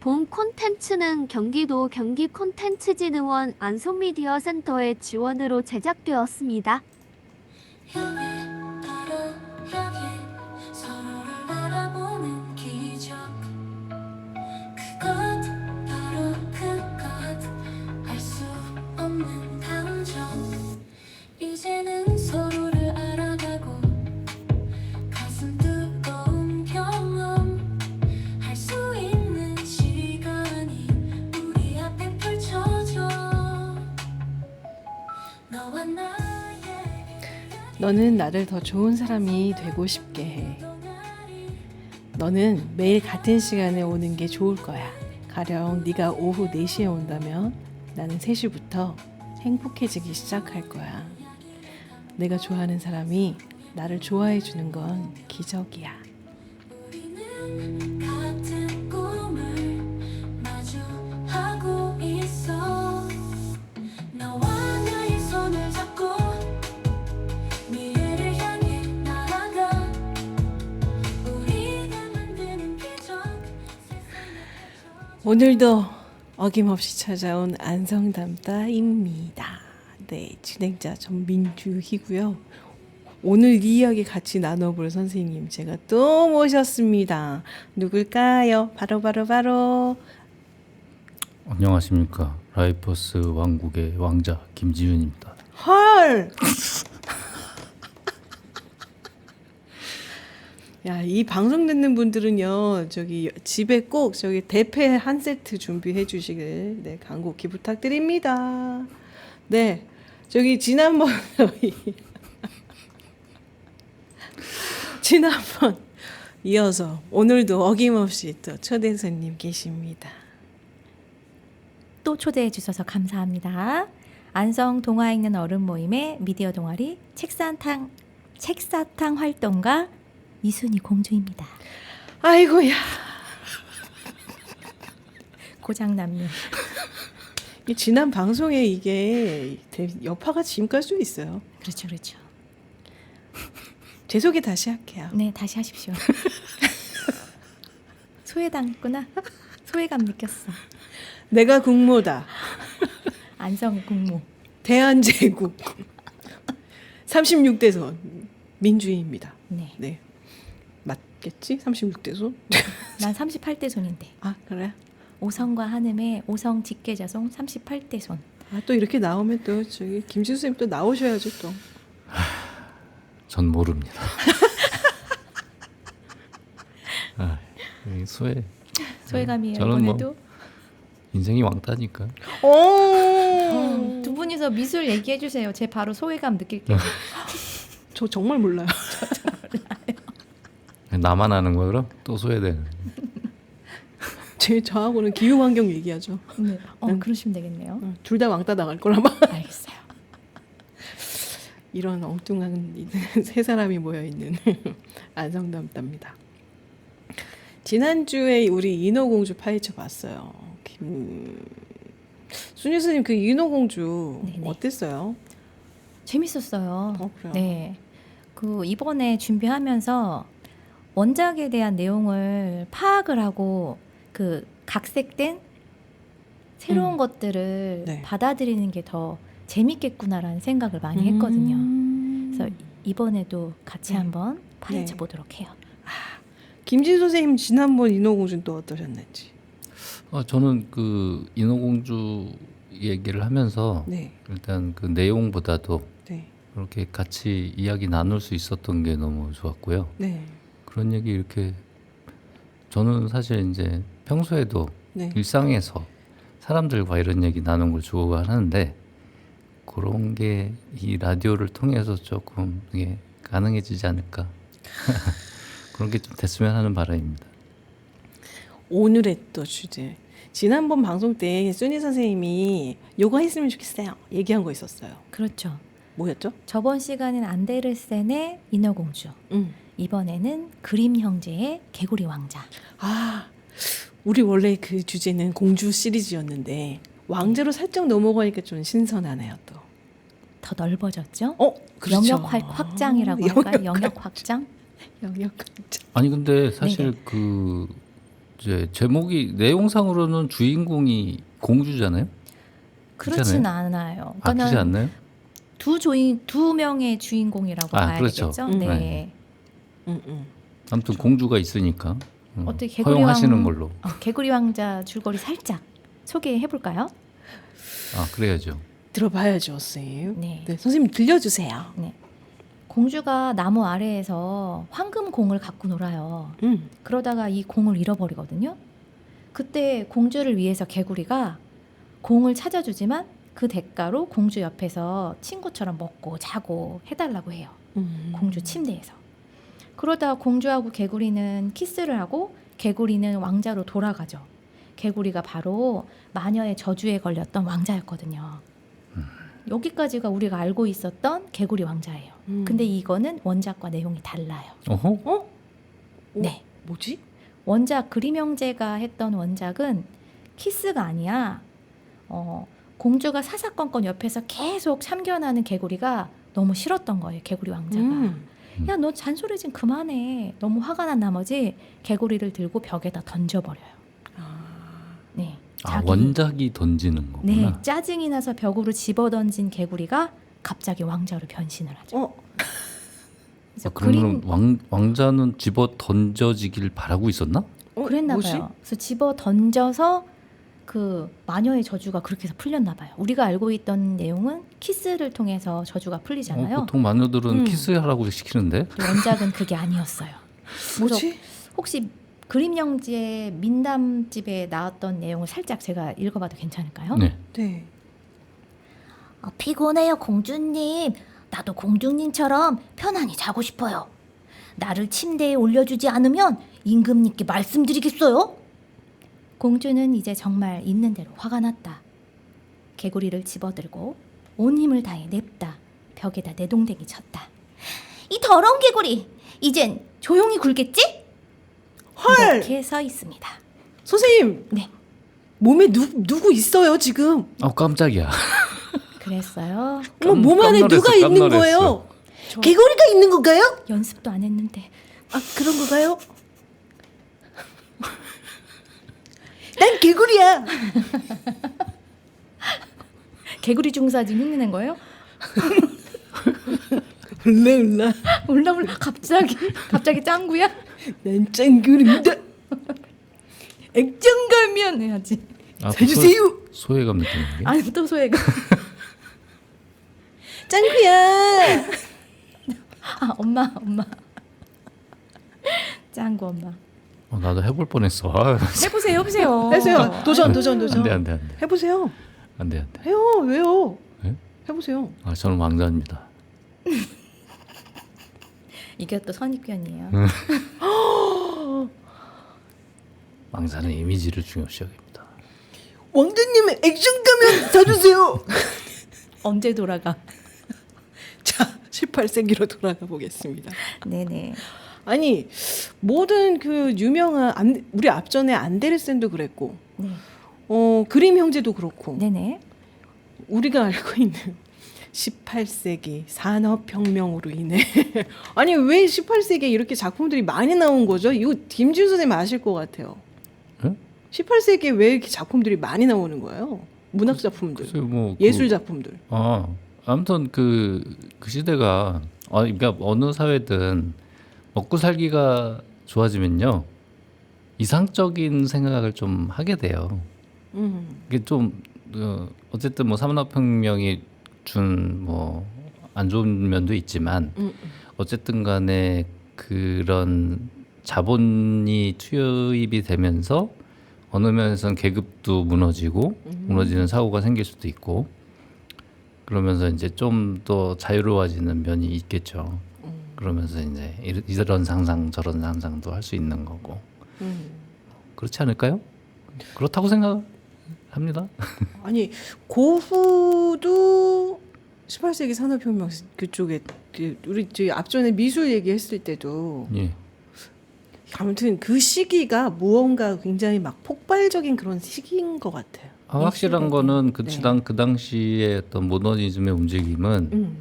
본 콘텐츠는 경기도 경기콘텐츠진흥원 안송미디어센터의 지원으로 제작되었습니다. 향해 바로 향해 서로를 바라보는 기적 그것 바로 그것 알 수 없는 감정 이제는 서로를 알아가고 가슴 뜨거운 경험 할 수 있는 시간이 우리 앞에 펼쳐져 너와 나의 너는 나를 더 좋은 사람이 되고 싶게 해. 너는 매일 같은 시간에 오는 게 좋을 거야. 가령 네가 오후 4시에 온다면 나는 3시부터 행복해지기 시작할 거야. 내가 좋아하는 사람이 나를 좋아해 주는 건 기적이야. 우리는 같은 꿈을 마주하고 있어 너와 나의 손을 잡고 미래를 향해 나아가 우리가 만드는 기적 오늘도 어김없이 찾아온 안성담다입니다. 네, 진행자 전민주희고요. 오늘 이 이야기 같이 나눠볼 선생님 제가 또 모셨습니다. 누굴까요? 바로 안녕하십니까. 라이퍼스 왕국의 왕자 김지윤입니다. 헐! 야, 이 방송 듣는 분들은요, 저기 집에 꼭 저기 대패 한 세트 준비해 주시길 네, 간곡히 부탁드립니다. 네, 저기 지난번 이어서 오늘도 어김없이 또 초대 손님 계십니다. 또 초대해 주셔서 감사합니다. 안성 동화 읽는 어른 모임의 미디어 동아리 책사탕 활동가 이순희 공주입니다. 아이고야, 고장남녀. 이 지난 방송에 이게 여파가 지금 깔 수 있어요. 그렇죠, 그렇죠. 제 소개 다시 할게요. 네, 다시 하십시오. 소외당했구나. 소외감 느꼈어. 내가 국모다. 안성 국무. 대한제국 36대손 민주희입니다. 네. 네, 맞겠지? 36대손? 난 38대 손인데. 아, 그래? 오성과 한음의 오성 직계자송 38대 손. 아, 또 이렇게 나오면 또 저기 김진 선생님 또 나오셔야죠 또. 전 모릅니다. 아, 이 소외감이에요. 저는 뭐 이번에도. 인생이 왕따니까. 오, 두 분이서 미술 얘기해 주세요. 제 바로 소외감 느낄게요. 저 정말 몰라요. 나만 아는 거야 그럼? 또 소외되는. 저하고는 기후환경 얘기하죠. 네. 그러시면 되겠네요. 둘 다 왕따 나갈 거라봐. 알겠어요. 이런 엉뚱한 세 사람이 모여 있는 안성담답니다. 지난주에 우리 인어공주 파헤쳐 봤어요. 순희 스님 그 인어공주 네네. 어땠어요? 재밌었어요. 그래요? 네. 그 이번에 준비하면서 원작에 대한 내용을 파악을 하고 그 각색된 새로운 것들을 네. 받아들이는 게 더 재밌겠구나라는 생각을 많이 했거든요. 그래서 이번에도 같이 네. 한번 파헤쳐 네. 보도록 해요. 김진 선생님 지난번 인어공주는 또 어떠셨는지? 저는 그 인어공주 얘기를 하면서 네, 일단 그 내용보다도 네, 그렇게 같이 이야기 나눌 수 있었던 게 너무 좋았고요. 네, 그런 얘기 이렇게 저는 사실 이제 평소에도 네. 일상에서 사람들과 이런 얘기 나누는 걸 좋아하는데 그런 게 이 라디오를 통해서 조금 이게 가능해지지 않을까 그런 게 좀 됐으면 하는 바람입니다. 오늘의 또 주제. 지난번 방송 때 순희 선생님이 요거 했으면 좋겠어요. 얘기한 거 있었어요. 그렇죠. 뭐였죠? 저번 시간엔 안데르센의 인어공주, 이번에는 그림 형제의 개구리 왕자. 아, 우리 원래 그 주제는 공주 시리즈였는데 왕자로 살짝 넘어가니까 좀 신선하네요 또. 더 넓어졌죠? 그렇죠. 영역 확장이라고 할까요? 영역 확장? 영역 확장. 아니 근데 사실 그 이제 제목이 내용상으로는 주인공이 공주잖아요. 그렇진 않아요. 아, 그렇지 않나요? 두 명의 주인공이라고 아, 봐야 그렇죠. 되겠죠. 네. 네. 음. 아무튼 공주가 있으니까 어떻게 개구리 허용하시는 걸로. 개구리 왕자 줄거리 살짝 소개해 볼까요? 아, 그래야죠. 들어봐야죠, 선생님. 네. 네, 선생님 들려주세요. 공주가 나무 아래에서 황금 공을 갖고 놀아요. 그러다가 이 공을 잃어버리거든요. 그때 공주를 위해서 개구리가 공을 찾아주지만 그 대가로 공주 옆에서 친구처럼 먹고 자고 해달라고 해요. 공주 침대에서. 그러다 공주하고 개구리는 키스를 하고 개구리는 왕자로 돌아가죠. 개구리가 바로 마녀의 저주에 걸렸던 왕자였거든요. 여기까지가 우리가 알고 있었던 개구리 왕자예요. 근데 이거는 원작과 내용이 달라요. 어허? 네. 뭐지? 원작 그림 형제가 했던 원작은 키스가 아니야. 공주가 사사건건 옆에서 계속 참견하는 개구리가 너무 싫었던 거예요. 개구리 왕자가. 야, 너 잔소리 좀 그만해. 너무 화가 난 나머지 개구리를 들고 벽에다 던져버려요. 네. 아, 원작이 던지는 거구나. 네, 짜증이 나서 벽으로 집어던진 개구리가 갑자기 왕자로 변신을 하죠. 그래서 그러면 왕자는 집어 던져지길 바라고 있었나? 그랬나 뭐지? 봐요. 그래서 집어 던져서 그 마녀의 저주가 그렇게 해서 풀렸나 봐요. 우리가 알고 있던 내용은 키스를 통해서 저주가 풀리잖아요. 보통 마녀들은 키스하라고 시키는데. 원작은 그게 아니었어요. 뭐지? 혹시 그림 형제의 민담집에 나왔던 내용을 살짝 제가 읽어봐도 괜찮을까요? 네. 네. 피곤해요, 공주님. 나도 공주님처럼 편안히 자고 싶어요. 나를 침대에 올려주지 않으면 임금님께 말씀드리겠어요. 공주는 이제 정말 있는 대로 화가 났다. 개구리를 집어들고 온 힘을 다해 냅다 벽에다 내동댕이 쳤다. 이 더러운 개구리, 이젠 조용히 굴겠지? 헐! 이렇게 서 있습니다. 선생님. 네. 몸에 누구 있어요 지금? 깜짝이야. 그랬어요. 몸 안에 누가 있는 거예요? 개구리가 있는 건가요? 연습도 안 했는데. 아, 그런 건가요? 난 개구리야. 개구리 중사 지금 흉내낸 거예요? 울라. 올라 갑자기 짱구야? 난 짱구리입니다. 액정가면 해야지. 사주세요. 소외감 느끼는 게. 아니 또 소외가. 짱구야. 아 엄마. 짱구 엄마. 나도 해볼 뻔했어. 아유, 해보세요. 해보세요. 도전. 안 돼. 해보세요. 안 돼. 해요. 왜요? 네? 해보세요. 아, 저는 왕자입니다. 이게 또 선입견이에요. 왕자는 이미지를 중요시 여깁니다. 왕자님의 액션 가면 사주세요. 언제 돌아가? 자, 18세기로 돌아가 보겠습니다. 네네. 아니, 모든 그 유명한 우리 앞전에 안데르센도 그랬고, 네. 그림 형제도 그렇고, 네네. 우리가 알고 있는 18세기 산업혁명으로 인해 아니 왜 18세기에 이렇게 작품들이 많이 나온 거죠? 이거 김지우 선생님 아실 것 같아요. 응? 18세기에 왜 이렇게 작품들이 많이 나오는 거예요? 문학 작품들, 글쎄요, 뭐 예술 작품들. 아무튼 그 시대가 그러니까 어느 사회든 먹고 살기가 좋아지면요 이상적인 생각을 좀 하게 돼요. 이게 좀 어쨌든 뭐 산업혁명이 준 뭐 안 좋은 면도 있지만 어쨌든 간에 그런 자본이 투입이 되면서 어느 면에서는 계급도 무너지고 무너지는 사고가 생길 수도 있고 그러면서 이제 좀 더 자유로워지는 면이 있겠죠. 그러면서 이제 이런 상상 저런 상상도 할 수 있는 거고 그렇지 않을까요? 그렇다고 생각합니다. 아니 고흐도 18세기 산업혁명 그쪽에 우리 저희 앞전에 미술 얘기했을 때도 예. 아무튼 그 시기가 무언가 굉장히 막 폭발적인 그런 시기인 것 같아요. 확실한 거는 그 네. 당시의 어떤 모더니즘의 움직임은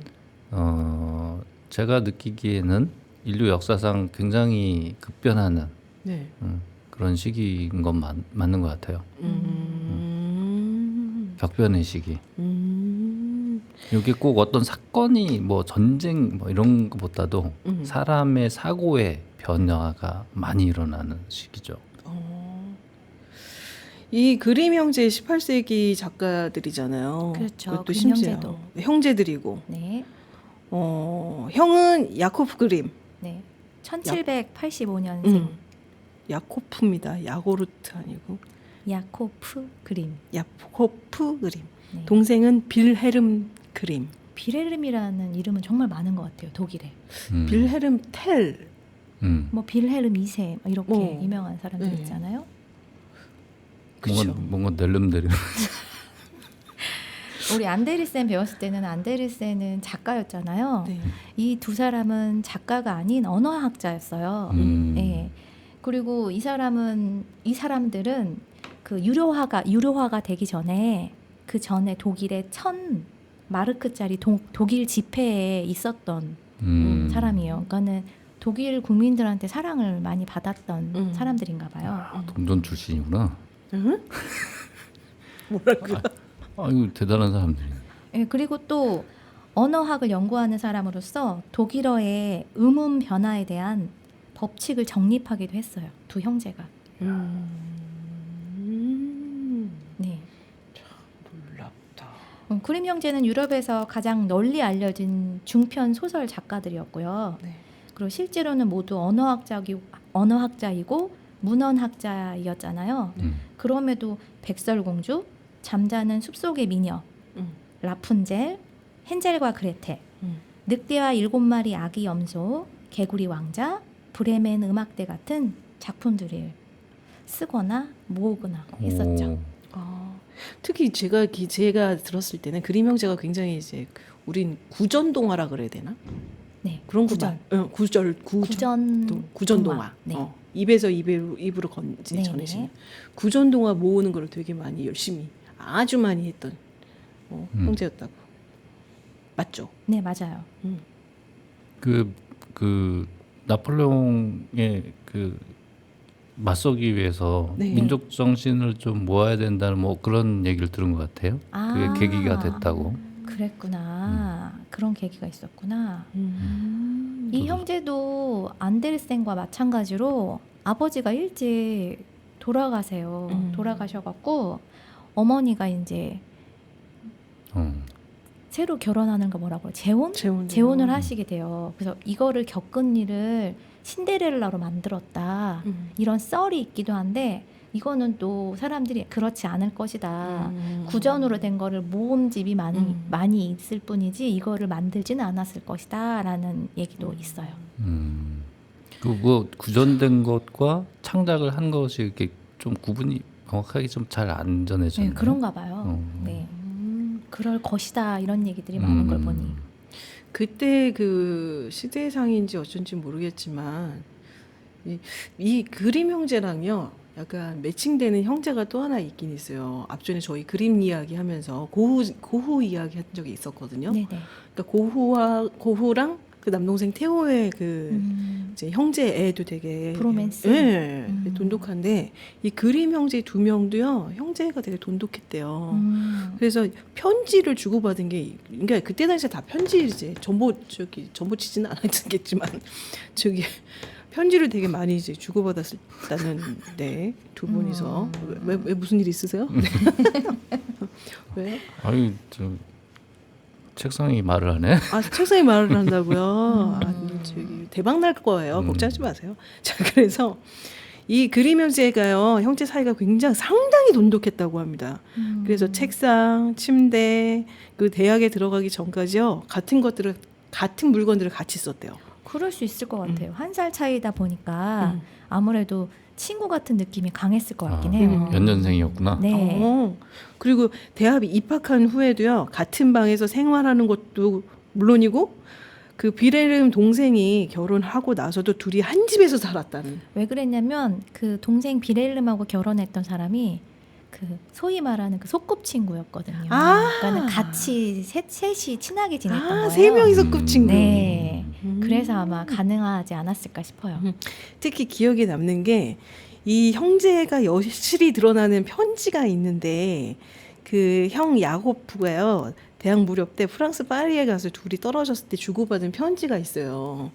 제가 느끼기에는 인류 역사상 굉장히 급변하는 네. 그런 시기인 건 맞는 것 같아요. 벽변의 시기. 이게 꼭 어떤 사건이 뭐 전쟁 뭐 이런 것보다도 사람의 사고의 변화가 많이 일어나는 시기죠. 이 그림 형제 18세기 작가들이잖아요. 그렇죠. 그것도 그림 심지어 형제도. 형제들이고. 네. 형은 야코프 그림. 네. 1785년생 야코프입니다. 야고르트 아니고 야코프 그림. 야코프 그림. 네. 동생은 빌헤름 그림. 빌헤름이라는 이름은 정말 많은 것 같아요. 독일에. 빌헤름 텔. 뭐 빌헤름 2세 이렇게 어. 유명한 사람들 네. 있잖아요. 그쵸. 뭔가 낼름대름. 우리 안데르센 배웠을 때는 안데르센은 작가였잖아요. 네. 이 두 사람은 작가가 아닌 언어학자였어요. 예. 그리고 이 사람들은 그 유료화가 되기 전에 그 전에 독일의 1000마르크짜리 독일 지폐에 있었던 사람이에요. 그러니까는 독일 국민들한테 사랑을 많이 받았던 사람들인가 봐요. 동전 출신이구나. 응? 뭐라고요? 아유 대단한 사람들이. 예, 그리고 또 언어학을 연구하는 사람으로서 독일어의 음음 변화에 대한 법칙을 정립하기도 했어요. 두 형제가. 네. 놀랍다. 그림 형제는 유럽에서 가장 널리 알려진 중편 소설 작가들이었고요. 네. 그리고 실제로는 모두 언어학자이고 문헌학자이었잖아요. 그럼에도 백설공주, 잠자는 숲속의 미녀, 라푼젤, 헨젤과 그레텔, 늑대와 7마리 아기 염소, 개구리 왕자, 브레멘 음악대 같은 작품들을 쓰거나 모으거나 했었죠. 특히 제가 들었을 때는 그림 형제가 굉장히 이제 우린 구전 동화라 그래야 되나? 네, 그런 구전. 구전 동화. 네. 입에서 입으로 전해지는 구전 동화 모으는 걸 되게 많이 열심히 아주 많이 했던 형제였다고. 맞죠? 네, 맞아요. 그 나폴레옹의 그 맞서기 위해서 네. 민족 정신을 좀 모아야 된다는 뭐 그런 얘기를 들은 것 같아요. 그게 계기가 됐다고. 그랬구나. 그런 계기가 있었구나. 이 저도- 형제도 안데르센과 마찬가지로 아버지가 일찍 돌아가세요. 돌아가셔갖고 어머니가 이제 새로 결혼하는 거 뭐라고 재혼을 하시게 돼요. 그래서 이거를 겪은 일을 신데렐라로 만들었다. 이런 썰이 있기도 한데 이거는 또 사람들이 그렇지 않을 것이다. 구전으로 된 거를 모음집이 많이 있을 뿐이지 이거를 만들지는 않았을 것이다라는 얘기도 있어요. 그 뭐 구전된 것과 창작을 한 것이 이렇게 좀 구분이 정확하게 좀 잘 안 전해졌나요? 네, 그런가 봐요. 네. 그럴 것이다 이런 얘기들이 많은 걸 보니. 그때 그 시대상인지 어쩐지 모르겠지만 이 그림 형제랑요 약간 매칭되는 형제가 또 하나 있긴 있어요. 앞전에 저희 그림 이야기 하면서 고후 이야기 한 적이 있었거든요. 네네. 그러니까 고후랑 그 남동생 태호의 그 이제 형제 애도 되게 브로맨스. 예, 돈독한데 이 그림 형제 두 명도요 형제가 되게 돈독했대요. 그래서 편지를 주고받은 게 그러니까 그때 당시에 다 편지 이제 전보 치지는 않았겠지만 저기 편지를 되게 많이 이제 주고받았다는데 두 분이서 왜 무슨 일 있으세요? 왜? 아유 저 책상이 말을 하네. 아 책상에 말을 한다고요? 저기 대박 날 거예요. 걱정하지 마세요. 자 그래서 이 그림 형제가요 형제 사이가 상당히 돈독했다고 합니다. 그래서 책상, 침대, 그 대학에 들어가기 전까지요 같은 물건들을 같이 썼대요. 그럴 수 있을 것 같아요. 한 살 차이다 보니까 아무래도 친구 같은 느낌이 강했을 것 같긴 해요. 연년생이었구나. 네. 그리고 대학에 입학한 후에도요 같은 방에서 생활하는 것도 물론이고 그 비레름 동생이 결혼하고 나서도 둘이 한 집에서 살았다는. 왜 그랬냐면 그 동생 비렐름하고 결혼했던 사람이 그 소위 말하는 그 소꿉친구였거든요. 그러니까는 같이 셋이 친하게 지냈던 거예요. 세 명이 소꿉친구. 네. 그래서 아마 가능하지 않았을까 싶어요. 특히 기억에 남는 게 이 형제가 여실히 드러나는 편지가 있는데 그 형 야고프가요. 대학 무렵 때 프랑스 파리에 가서 둘이 떨어졌을 때 주고받은 편지가 있어요.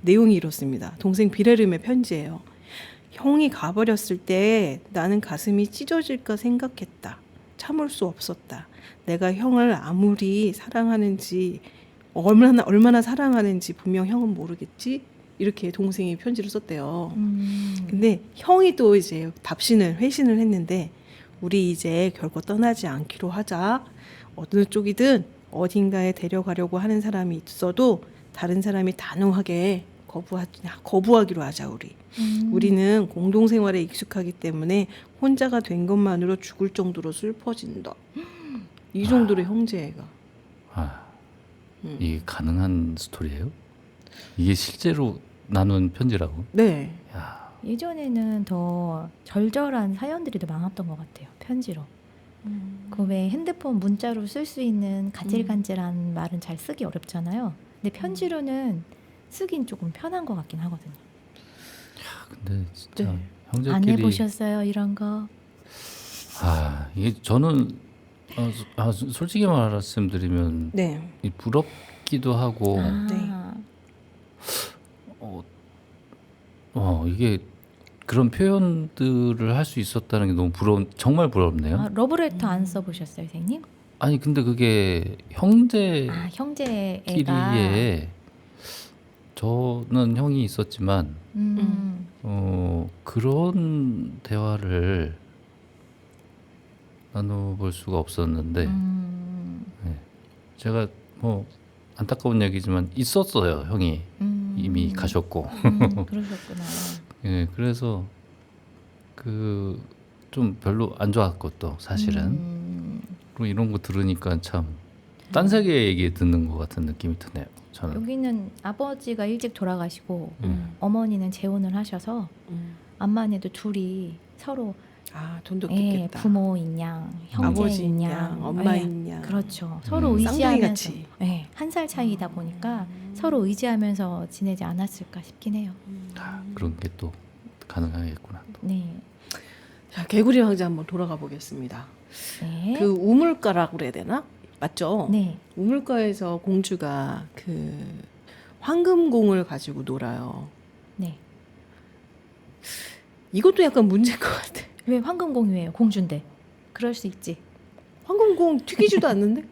내용이 이렇습니다. 동생 비레름의 편지예요. 형이 가버렸을 때 나는 가슴이 찢어질까 생각했다. 참을 수 없었다. 내가 형을 아무리 사랑하는지 얼마나 사랑하는지 분명 형은 모르겠지. 이렇게 동생이 편지를 썼대요. 근데 형이 또 이제 회신을 했는데 우리 이제 결코 떠나지 않기로 하자. 어느 쪽이든 어딘가에 데려가려고 하는 사람이 있어도 다른 사람이 단호하게 거부하기로 하자 우리. 우리는 공동생활에 익숙하기 때문에 혼자가 된 것만으로 죽을 정도로 슬퍼진다. 이 정도로 형제애가. 이게 가능한 스토리예요? 이게 실제로 나눈 편지라고? 네. 야, 예전에는 더 절절한 사연들이 더 많았던 것 같아요. 편지로. 그 왜 핸드폰 문자로 쓸 수 있는 간질간질한 말은 잘 쓰기 어렵잖아요. 근데 편지로는 쓰긴 조금 편한 것 같긴 하거든요. 근데 진짜 네. 형제끼리 안 해보셨어요 이런 거? 이게 저는 솔직히 말씀드리면 네. 이 부럽기도 하고 이게 그런 표현들을 할 수 있었다는 게 너무 정말 부럽네요. 러브레터 안 써보셨어요, 선생님? 아니 근데 그게 형제끼리의 형제애가 저는 형이 있었지만 그런 대화를 나눠볼 수가 없었는데 네. 제가 뭐 안타까운 얘기지만 있었어요. 형이 이미 가셨고 그러셨구나. 예, 그래서 좀 별로 안 좋았고 또 사실은 그리고 이런 거 들으니까 참 딴 세계 얘기 듣는 것 같은 느낌이 드네요. 저는 여기는 아버지가 일찍 돌아가시고 어머니는 재혼을 하셔서 암만 해도 둘이 서로 돈독했겠다. 부모인 양, 형제인 양, 엄마인 양. 그렇죠. 서로 의지하면서 쌍둥이같이. 한 살 차이다 보니까 서로 의지하면서 지내지 않았을까 싶긴 해요. 그런 게 또 가능하겠구나. 네. 자, 개구리 왕자 한번 돌아가 보겠습니다. 네. 그 우물가라고 그래야 되나? 맞죠? 네. 우물가에서 공주가 그 황금공을 가지고 놀아요. 네. 이것도 약간 문제인 것 같아. 왜 황금공유예요? 공주인데. 그럴 수 있지. 황금공 튀기지도 않는데?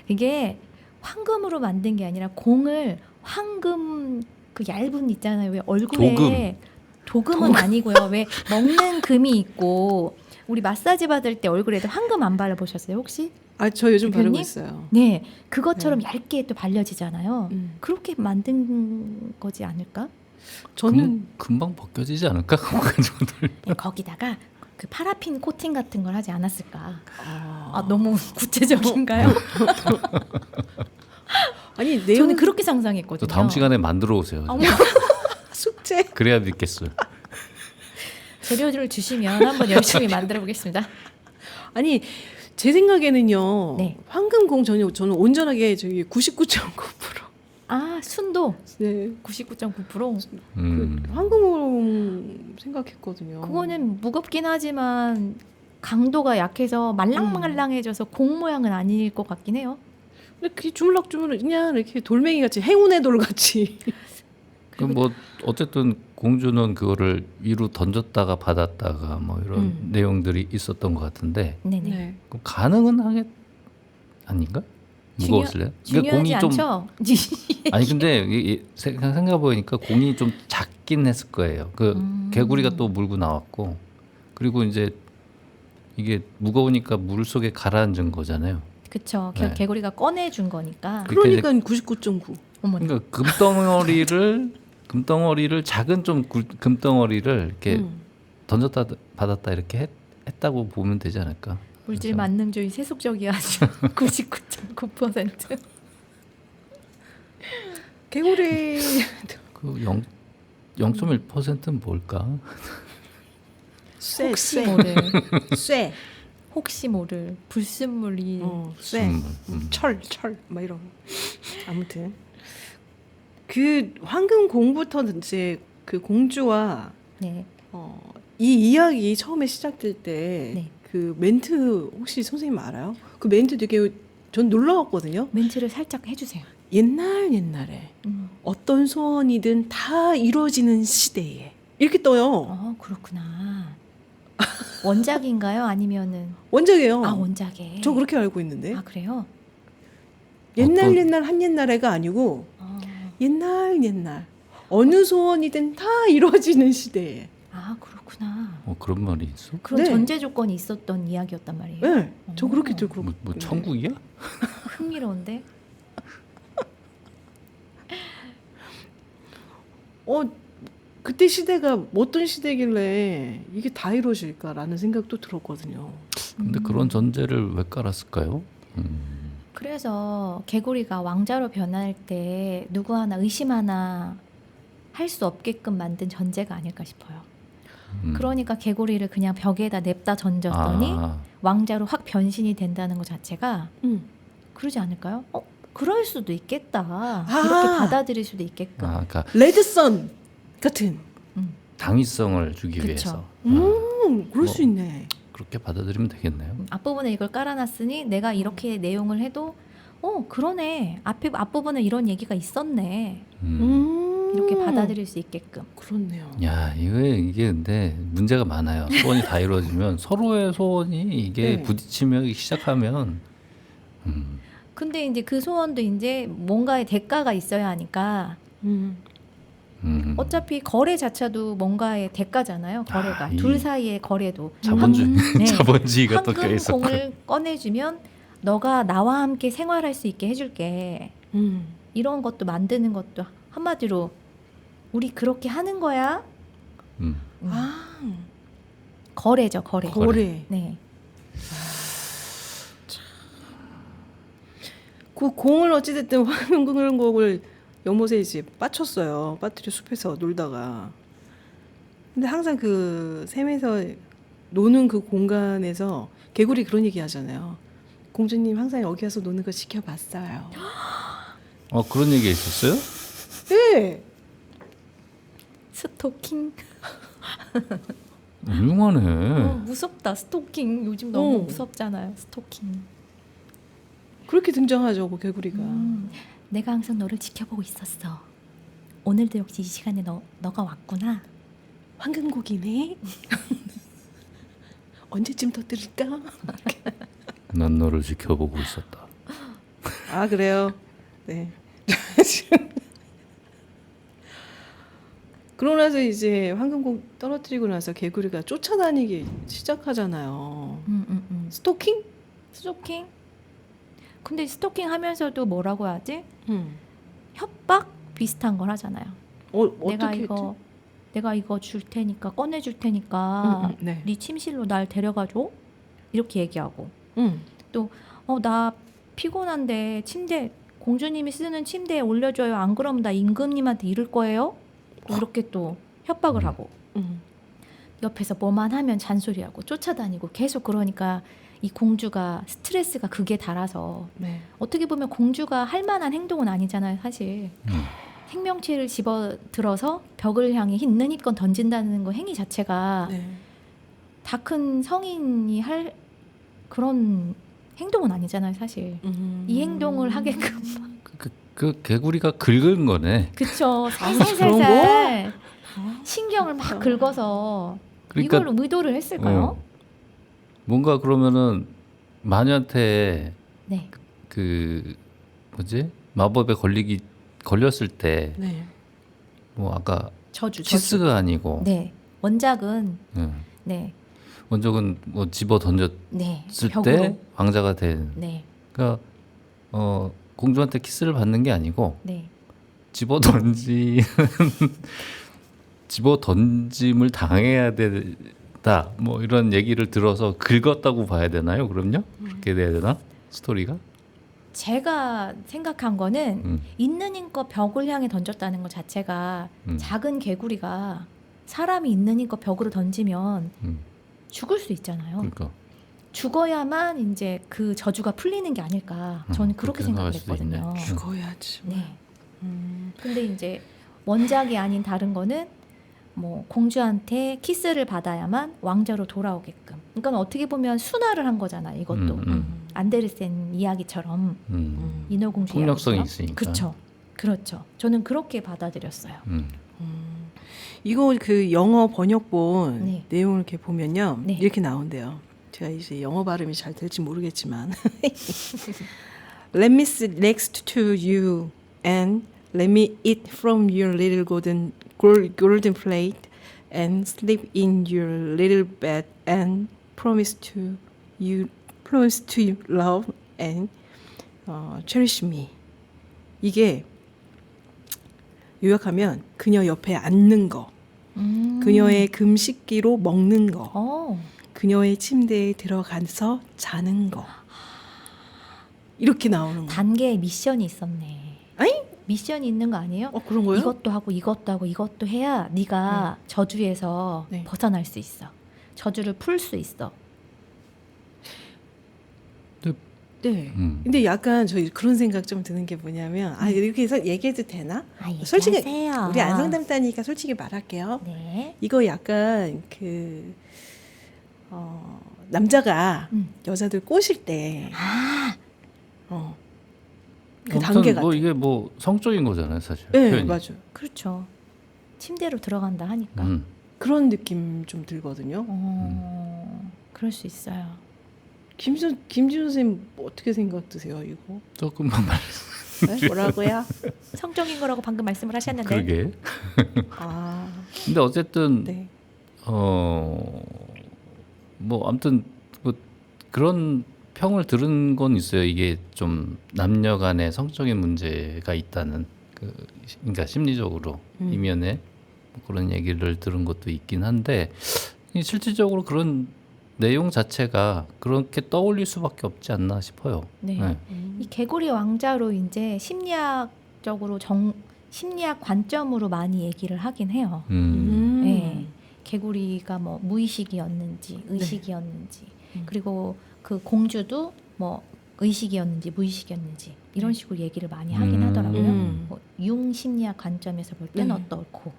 이게 황금으로 만든 게 아니라 공을 황금 그 얇은 있잖아요. 왜 얼굴에 도금은 아니고요. 왜 먹는 금이 있고 우리 마사지 받을 때 얼굴에도 황금 안 발라보셨어요 혹시? 저 요즘 바르고 대표님? 있어요. 네, 그것처럼 얇게 또 발려지잖아요. 그렇게 만든 거지 않을까? 저는 금방 벗겨지지 않을까? 그거 가지고들. 네, 거기다가 그 파라핀 코팅 같은 걸 하지 않았을까? 너무 구체적인가요? 아니 저는 내용 그렇게 상상했거든요. 또 다음 시간에 만들어 오세요. 어머, 숙제. 그래야 믿겠어요. 재료를 주시면 한번 열심히 만들어 보겠습니다. 아니 제 생각에는요. 네. 황금공 저는 온전하게 저기 99.9%. 순도 네. 99.9%. 음. 그 황금공 생각했거든요. 그거는 무겁긴 하지만 강도가 약해서 말랑말랑해져서 공 모양은 아닐 것 같긴 해요. 근데 그게 주물럭주물럭 그냥 이렇게 돌멩이 같이 행운의 돌 같이. 그럼 뭐 어쨌든 공주는 그거를 위로 던졌다가 받았다가 뭐 이런 내용들이 있었던 것 같은데 네네. 그럼 가능은 아닌가? 무거웠을래요? 중요하지 않죠? 아니 근데 생각해 보니까 공이 좀 작긴 했을 거예요. 개구리가 또 물고 나왔고 그리고 이제 이게 무거우니까 물 속에 가라앉은 거잖아요. 그쵸. 네. 개구리가 꺼내준 거니까. 그러니까 99.9. 어머. 그러니까 금덩어리를 작은 좀 금덩어리를 이렇게 던졌다 받았다 이렇게 했다고 보면 되지 않을까? 물질 그래서. 만능주의 세속적이야 아주 99.9%. 개구리 그 0.1%는 뭘까? 혹시 모를 쇠. 혹시 모를 불순물이 쇠. 철 막 이런. 아무튼 그 황금공부터 이제 그 공주와 네. 이 이야기 처음에 시작될 때 네. 그 멘트 혹시 선생님 알아요? 그 멘트 되게 전 놀라웠거든요. 멘트를 살짝 해주세요. 옛날에 어떤 소원이든 다 이루어지는 시대에 이렇게 떠요. 그렇구나. 원작인가요? 아니면은 원작이에요. 원작에. 저 그렇게 알고 있는데. 아 그래요? 옛날 한 옛날에가 아니고 옛날 어느 소원이든 다 이루어지는 시대에. 그렇구나. 그런 말이 있어? 그런 네. 전제 조건이 있었던 이야기였단 말이에요. 네, 저 그렇게 어. 들고. 뭐 천국이야? 흥미로운데? 그때 시대가 어떤 시대길래 이게 다 이루어질까라는 생각도 들었거든요. 근데 그런 전제를 왜 깔았을까요? 그래서 개구리가 왕자로 변할 때 누구 하나 의심 하나 할 수 없게끔 만든 전제가 아닐까 싶어요. 그러니까 개구리를 그냥 벽에다 냅다 던졌더니 아, 왕자로 확 변신이 된다는 것 자체가 음. 그러지 않을까요? 그럴 수도 있겠다. 아. 이렇게 받아들일 수도 있게끔. 그러니까 레드선 같은. 당위성을 주기 그쵸. 위해서 그럴 수 있네. 그렇게 받아들이면 되겠네요. 앞부분에 이걸 깔아놨으니 내가 이렇게 내용을 해도 그러네. 앞부분에 이런 얘기가 있었네. 이렇게 받아들일 수 있게끔. 그렇네요. 야, 이게 근데 문제가 많아요. 소원이 다 이루어지면 서로의 소원이 이게 네. 부딪히며 시작하면 근데 이제 그 소원도 이제 뭔가의 대가가 있어야 하니까 어차피 거래 자체도 뭔가의 대가잖아요. 거래가 둘 사이의 거래도 자본주의 네. 자본주의가 또 껴 황금 있었고. 공을 꺼내주면 너가 나와 함께 생활할 수 있게 해줄게. 이런 것도 만드는 것도 한마디로 우리 그렇게 하는 거야. 아, 거래죠, 거래. 거래. 네. 그 공을 어찌됐든 황금공을 연못에 이제 빠쳤어요. 빠뜨려 숲에서 놀다가. 근데 항상 그 샘에서 노는 그 공간에서 개구리 그런 얘기 하잖아요. 공주님 항상 여기 와서 노는 거 지켜봤어요. 그런 얘기 있었어요? 네. 스토킹. 훌륭하네. 무섭다. 스토킹. 요즘 너무 어. 무섭잖아요. 스토킹. 그렇게 등장하죠, 그 개구리가. 내가 항상 너를 지켜보고 있었어. 오늘도 역시 이 시간에 너가 왔구나. 황금고기네. 언제쯤 터뜨릴까? 난 너를 지켜보고 있었다. 아 그래요. 네. 그러고 나서 이제 황금공 떨어뜨리고 나서 개구리가 쫓아다니기 시작하잖아요. 스토킹? 스토킹? 근데 스토킹 하면서도 뭐라고 하지? 음. 협박 비슷한 걸 하잖아요. 어떻게 내가 이거 줄 테니까 꺼내 줄 테니까 네. 네 침실로 날 데려가 줘. 이렇게 얘기하고. 음. 나 피곤한데 공주님이 쓰는 침대에 올려줘요. 안 그러면 나 임금님한테 이를 거예요. 이렇게 또 협박을 하고 옆에서 뭐만 하면 잔소리하고 쫓아다니고 계속 그러니까 이 공주가 스트레스가 극에 달아서 네. 어떻게 보면 공주가 할 만한 행동은 아니잖아요, 사실. 생명체를 집어들어서 벽을 향해 있는 힘껏 던진다는 거 행위 자체가 네. 다 큰 성인이 할 그런 행동은 아니잖아요, 사실. 이 행동을 하게끔. 그 개구리가 긁은 거네. 그쵸. 그런 살살살살 신경을 막 긁어서 그러니까 이걸로 의도를 했을까요? 뭔가 그러면은 마녀한테 네. 그 뭐지 마법에 걸렸을 때 뭐 네. 아까 저주. 키스가 아니고 네. 원작은 예. 네. 원작은 뭐 집어 던졌을 네. 때 벽으로. 왕자가 된. 네. 그러니까 공주한테 키스를 받는 게 아니고 네. 집어 던짐을 당해야 된다. 뭐 이런 얘기를 들어서 긁었다고 봐야 되나요? 그럼요? 그렇게 돼야 되나? 스토리가? 제가 생각한 거는 있는 힘껏 벽을 향해 던졌다는 것 자체가 작은 개구리가 사람이 있는 힘껏 벽으로 던지면 죽을 수 있잖아요. 그러니까 죽어야만 이제 그 저주가 풀리는 게 아닐까. 저는 그렇게 그렇게 생각할 수도 생각했거든요. 있네. 죽어야지. 네. 근데 이제 원작이 아닌 다른 거는 뭐 공주한테 키스를 받아야만 왕자로 돌아오게끔. 그러니까 어떻게 보면 순화를 한 거잖아. 이것도 안데르센 이야기처럼 인어공주 폭력성이 이야기처럼. 있으니까. 그렇죠. 그렇죠. 저는 그렇게 받아들였어요. 이거 그 영어 번역본 네. 내용을 이렇게 보면요. 네. 이렇게 나온대요. 제가 이제 영어 발음이 잘 될지 모르겠지만 Let me sit next to you and let me eat from your little golden plate and sleep in your little bed and promise to you love and cherish me. 이게 요약하면 그녀 옆에 앉는 거, 그녀의 금식기로 먹는 거, 그녀의 침대에 들어가서 자는 거. 이렇게 나오는 거. 단계에 미션이 있었네. 아니? 미션이 있는 거 아니에요? 그런 거요? 이것도 하고 이것도 하고 이것도 해야 네가 저주에서 네. 벗어날 수 있어. 저주를 풀 수 있어. 네. 근데 약간 저희 그런 생각 좀 드는 게 뭐냐면 이렇게 해서 얘기해도 되나? 솔직히 얘기하세요. 우리 안상담다니까 솔직히 말할게요. 네. 이거 약간 남자가 여자들 꼬실 때 그 단계 같아. 뭐 이게 뭐 성적인 거잖아요, 사실. 네, 표현이. 맞아. 그렇죠. 침대로 들어간다 하니까. 그런 느낌 좀 들거든요. 그럴 수 있어요. 김진우 선생님 어떻게 생각 드세요, 이거? 조금만 말. 네? 뭐라고요? 성적인 거라고 방금 말씀을 하셨는데. 그러게. 아, 근데 어쨌든 네. 뭐 아무튼 뭐 그런 평을 들은 건 있어요. 이게 좀 남녀 간의 성적인 문제가 있다는 그러니까 심리적으로 이면에 뭐 그런 얘기를 들은 것도 있긴 한데 실질적으로 그런 내용 자체가 그렇게 떠올릴 수밖에 없지 않나 싶어요. 네. 네. 이 개구리 왕자로 이제 심리학적으로 심리학 관점으로 많이 얘기를 하긴 해요. 네. 개구리가 뭐 무의식이었는지 의식이었는지 그리고 그 공주도 뭐 의식이었는지 무의식이었는지 이런 식으로 얘기를 많이 하긴 하더라고요. 뭐 융 심리학 관점에서 볼 때는 어떻고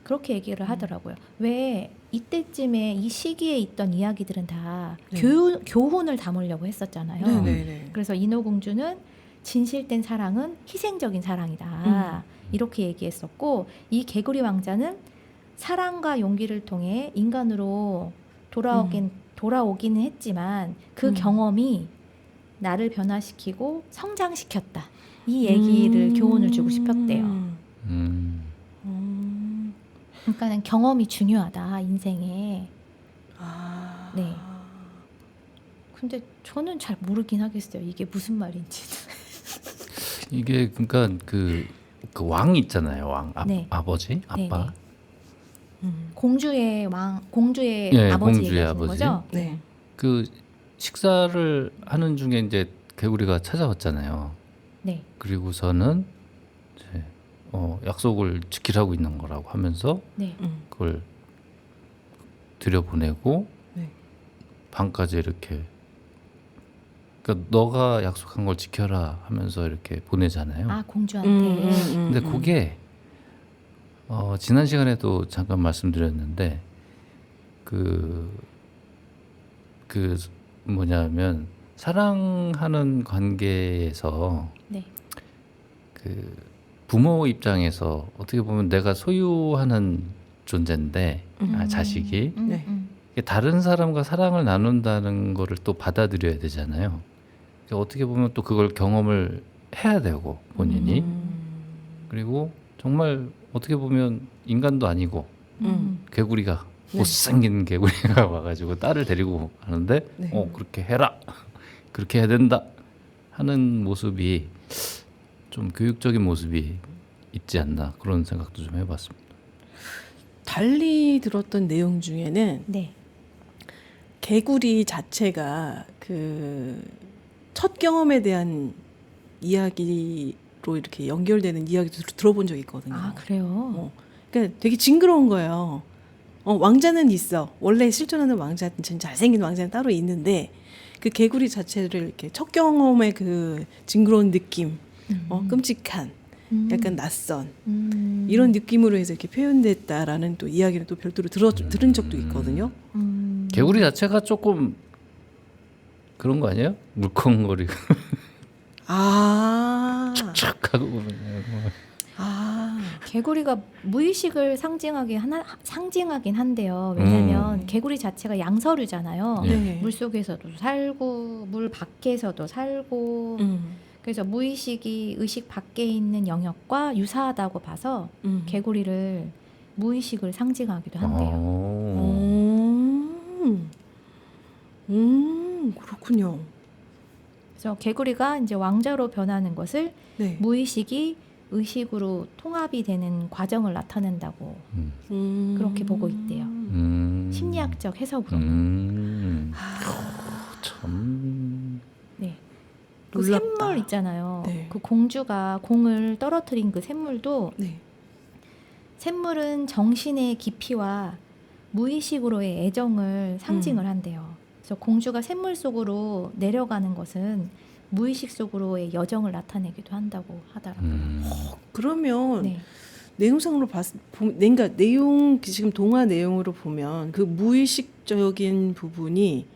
그렇게 얘기를 하더라고요. 왜 이때쯤에 이 시기에 있던 이야기들은 다 교훈을 담으려고 했었잖아요. 네네네. 그래서 인어공주는 진실된 사랑은 희생적인 사랑이다. 이렇게 얘기했었고 이 개구리 왕자는 사랑과 용기를 통해 인간으로 돌아오기는 했지만 그 경험이 나를 변화시키고 성장시켰다. 이 얘기를 교훈을 주고 싶었대요. 그러니까는 경험이 중요하다 인생에. 네. 근데 저는 잘 모르긴 하겠어요. 이게 무슨 말인지. 이게 그러니까 그 왕 있잖아요. 왕 네. 아버지, 아빠. 네네. 공주의 공주의 예, 아버지 공주의 얘기하시는 아버지. 거죠? 네. 그 식사를 하는 중에 이제 개구리가 찾아왔잖아요. 네. 그리고서는 이제 약속을 지키라고 있는 거라고 하면서 네. 그걸 들여보내고 네. 방까지 이렇게 그러니까 너가 약속한 걸 지켜라 하면서 이렇게 보내잖아요. 아 공주한테. 근데 그게 지난 시간에도 잠깐 말씀드렸는데 그 뭐냐면 사랑하는 관계에서 네. 그 부모 입장에서 어떻게 보면 내가 소유하는 존재인데 자식이 네. 다른 사람과 사랑을 나눈다는 거를 또 받아들여야 되잖아요. 그러니까 어떻게 보면 또 그걸 경험을 해야 되고 본인이 그리고 정말 어떻게 보면 인간도 아니고 개구리가 못생긴 개구리가 와가지고 딸을 데리고 가는데 네. 그렇게 해라 그렇게 해야 된다 하는 모습이 좀 교육적인 모습이 있지 않나 그런 생각도 좀 해봤습니다. 달리 들었던 내용 중에는 네. 개구리 자체가 그 첫 경험에 대한 이야기로 이렇게 연결되는 이야기도 들어본 적이 있거든요. 아 그래요. 그러니까 되게 징그러운 거예요. 왕자는 있어. 원래 실존하는 왕자는 잘생긴 왕자는 따로 있는데 그 개구리 자체를 이렇게 첫 경험의 그 징그러운 느낌, 끔찍한 약간 낯선 이런 느낌으로 해서 이렇게 표현됐다라는 또 이야기를 또 별도로 들은 적도 있거든요. 개구리 자체가 조금 그런 거 아니에요? 물컹거리고 아, 착하고 뭐. 아, 개구리가 무의식을 상징하긴 한데요. 왜냐하면 개구리 자체가 양서류잖아요. 네. 물 속에서도 살고 물 밖에서도 살고 그래서 무의식이 의식 밖에 있는 영역과 유사하다고 봐서 개구리를 무의식을 상징하기도 한대요. 그렇군요. 그래서 개구리가 이제 왕자로 변하는 것을 네. 무의식이 의식으로 통합이 되는 과정을 나타낸다고 그렇게 보고 있대요. 심리학적 해석으로. 참. 네. 그 놀랍다. 샘물 있잖아요. 네. 그 공주가 공을 떨어뜨린 그 샘물도 네. 샘물은 정신의 깊이와 무의식으로의 애정을 상징을 한대요. 그래서 공주가 샘물 속으로 내려가는 것은 무의식 속으로의 여정을 나타내기도 한다고 하더라고요. 그러면 네. 내용상으로 그러니까 내용 지금 동화 내용으로 보면 그 무의식적인 부분이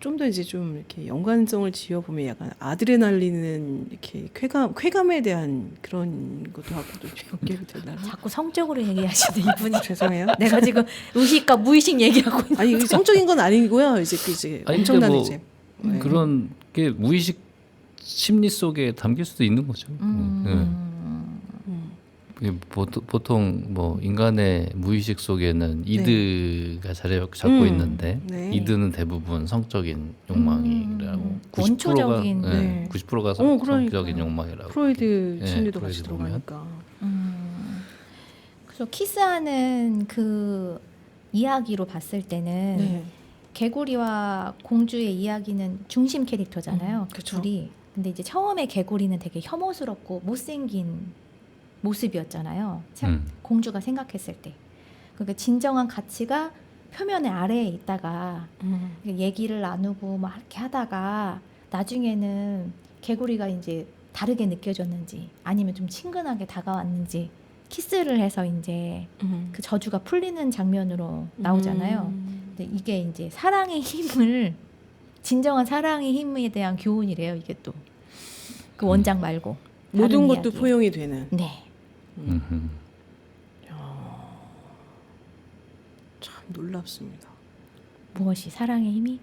좀 더 이제 좀 이렇게 연관성을 지어 보면 약간 아드레날린은 이렇게 쾌감에 대한 그런 것도 하고도 연결이 되나요? 자꾸 성적으로 얘기하시는 이분이 죄송해요. 내가 지금 의식과 무의식 얘기하고 있는 아니 성적인 건 아니고요. 이제 아니, 엄청난 근데 이제 뭐 그런 게 무의식 심리 속에 담길 수도 있는 거죠. 그게 보통 뭐 인간의 무의식 속에는 이드가 자리 잡고 있는데 네. 이드는 대부분 성적인 욕망이라고 90%가 원초적인, 네. 90%가 그러니까. 성적인 욕망이라고. 프로이드 예, 심리도 프로이드 같이 보면. 들어가니까. 그래서 키스하는 그 이야기로 봤을 때는 네. 개구리와 공주의 이야기는 중심 캐릭터잖아요. 그 그쵸. 둘이. 근데 이제 처음에 개구리는 되게 혐오스럽고 못생긴 모습이었잖아요. 공주가 생각했을 때. 그러니까 진정한 가치가 표면의 아래에 있다가 얘기를 나누고 막 이렇게 하다가 나중에는 개구리가 이제 다르게 느껴졌는지 아니면 좀 친근하게 다가왔는지 키스를 해서 이제 그 저주가 풀리는 장면으로 나오잖아요. 근데 이게 이제 사랑의 힘을 진정한 사랑의 힘에 대한 교훈이래요. 이게 또 그 원작 말고 모든 다른 것도 이야기. 포용이 되는. 네. 참 놀랍습니다. 무엇이 사랑의 힘이?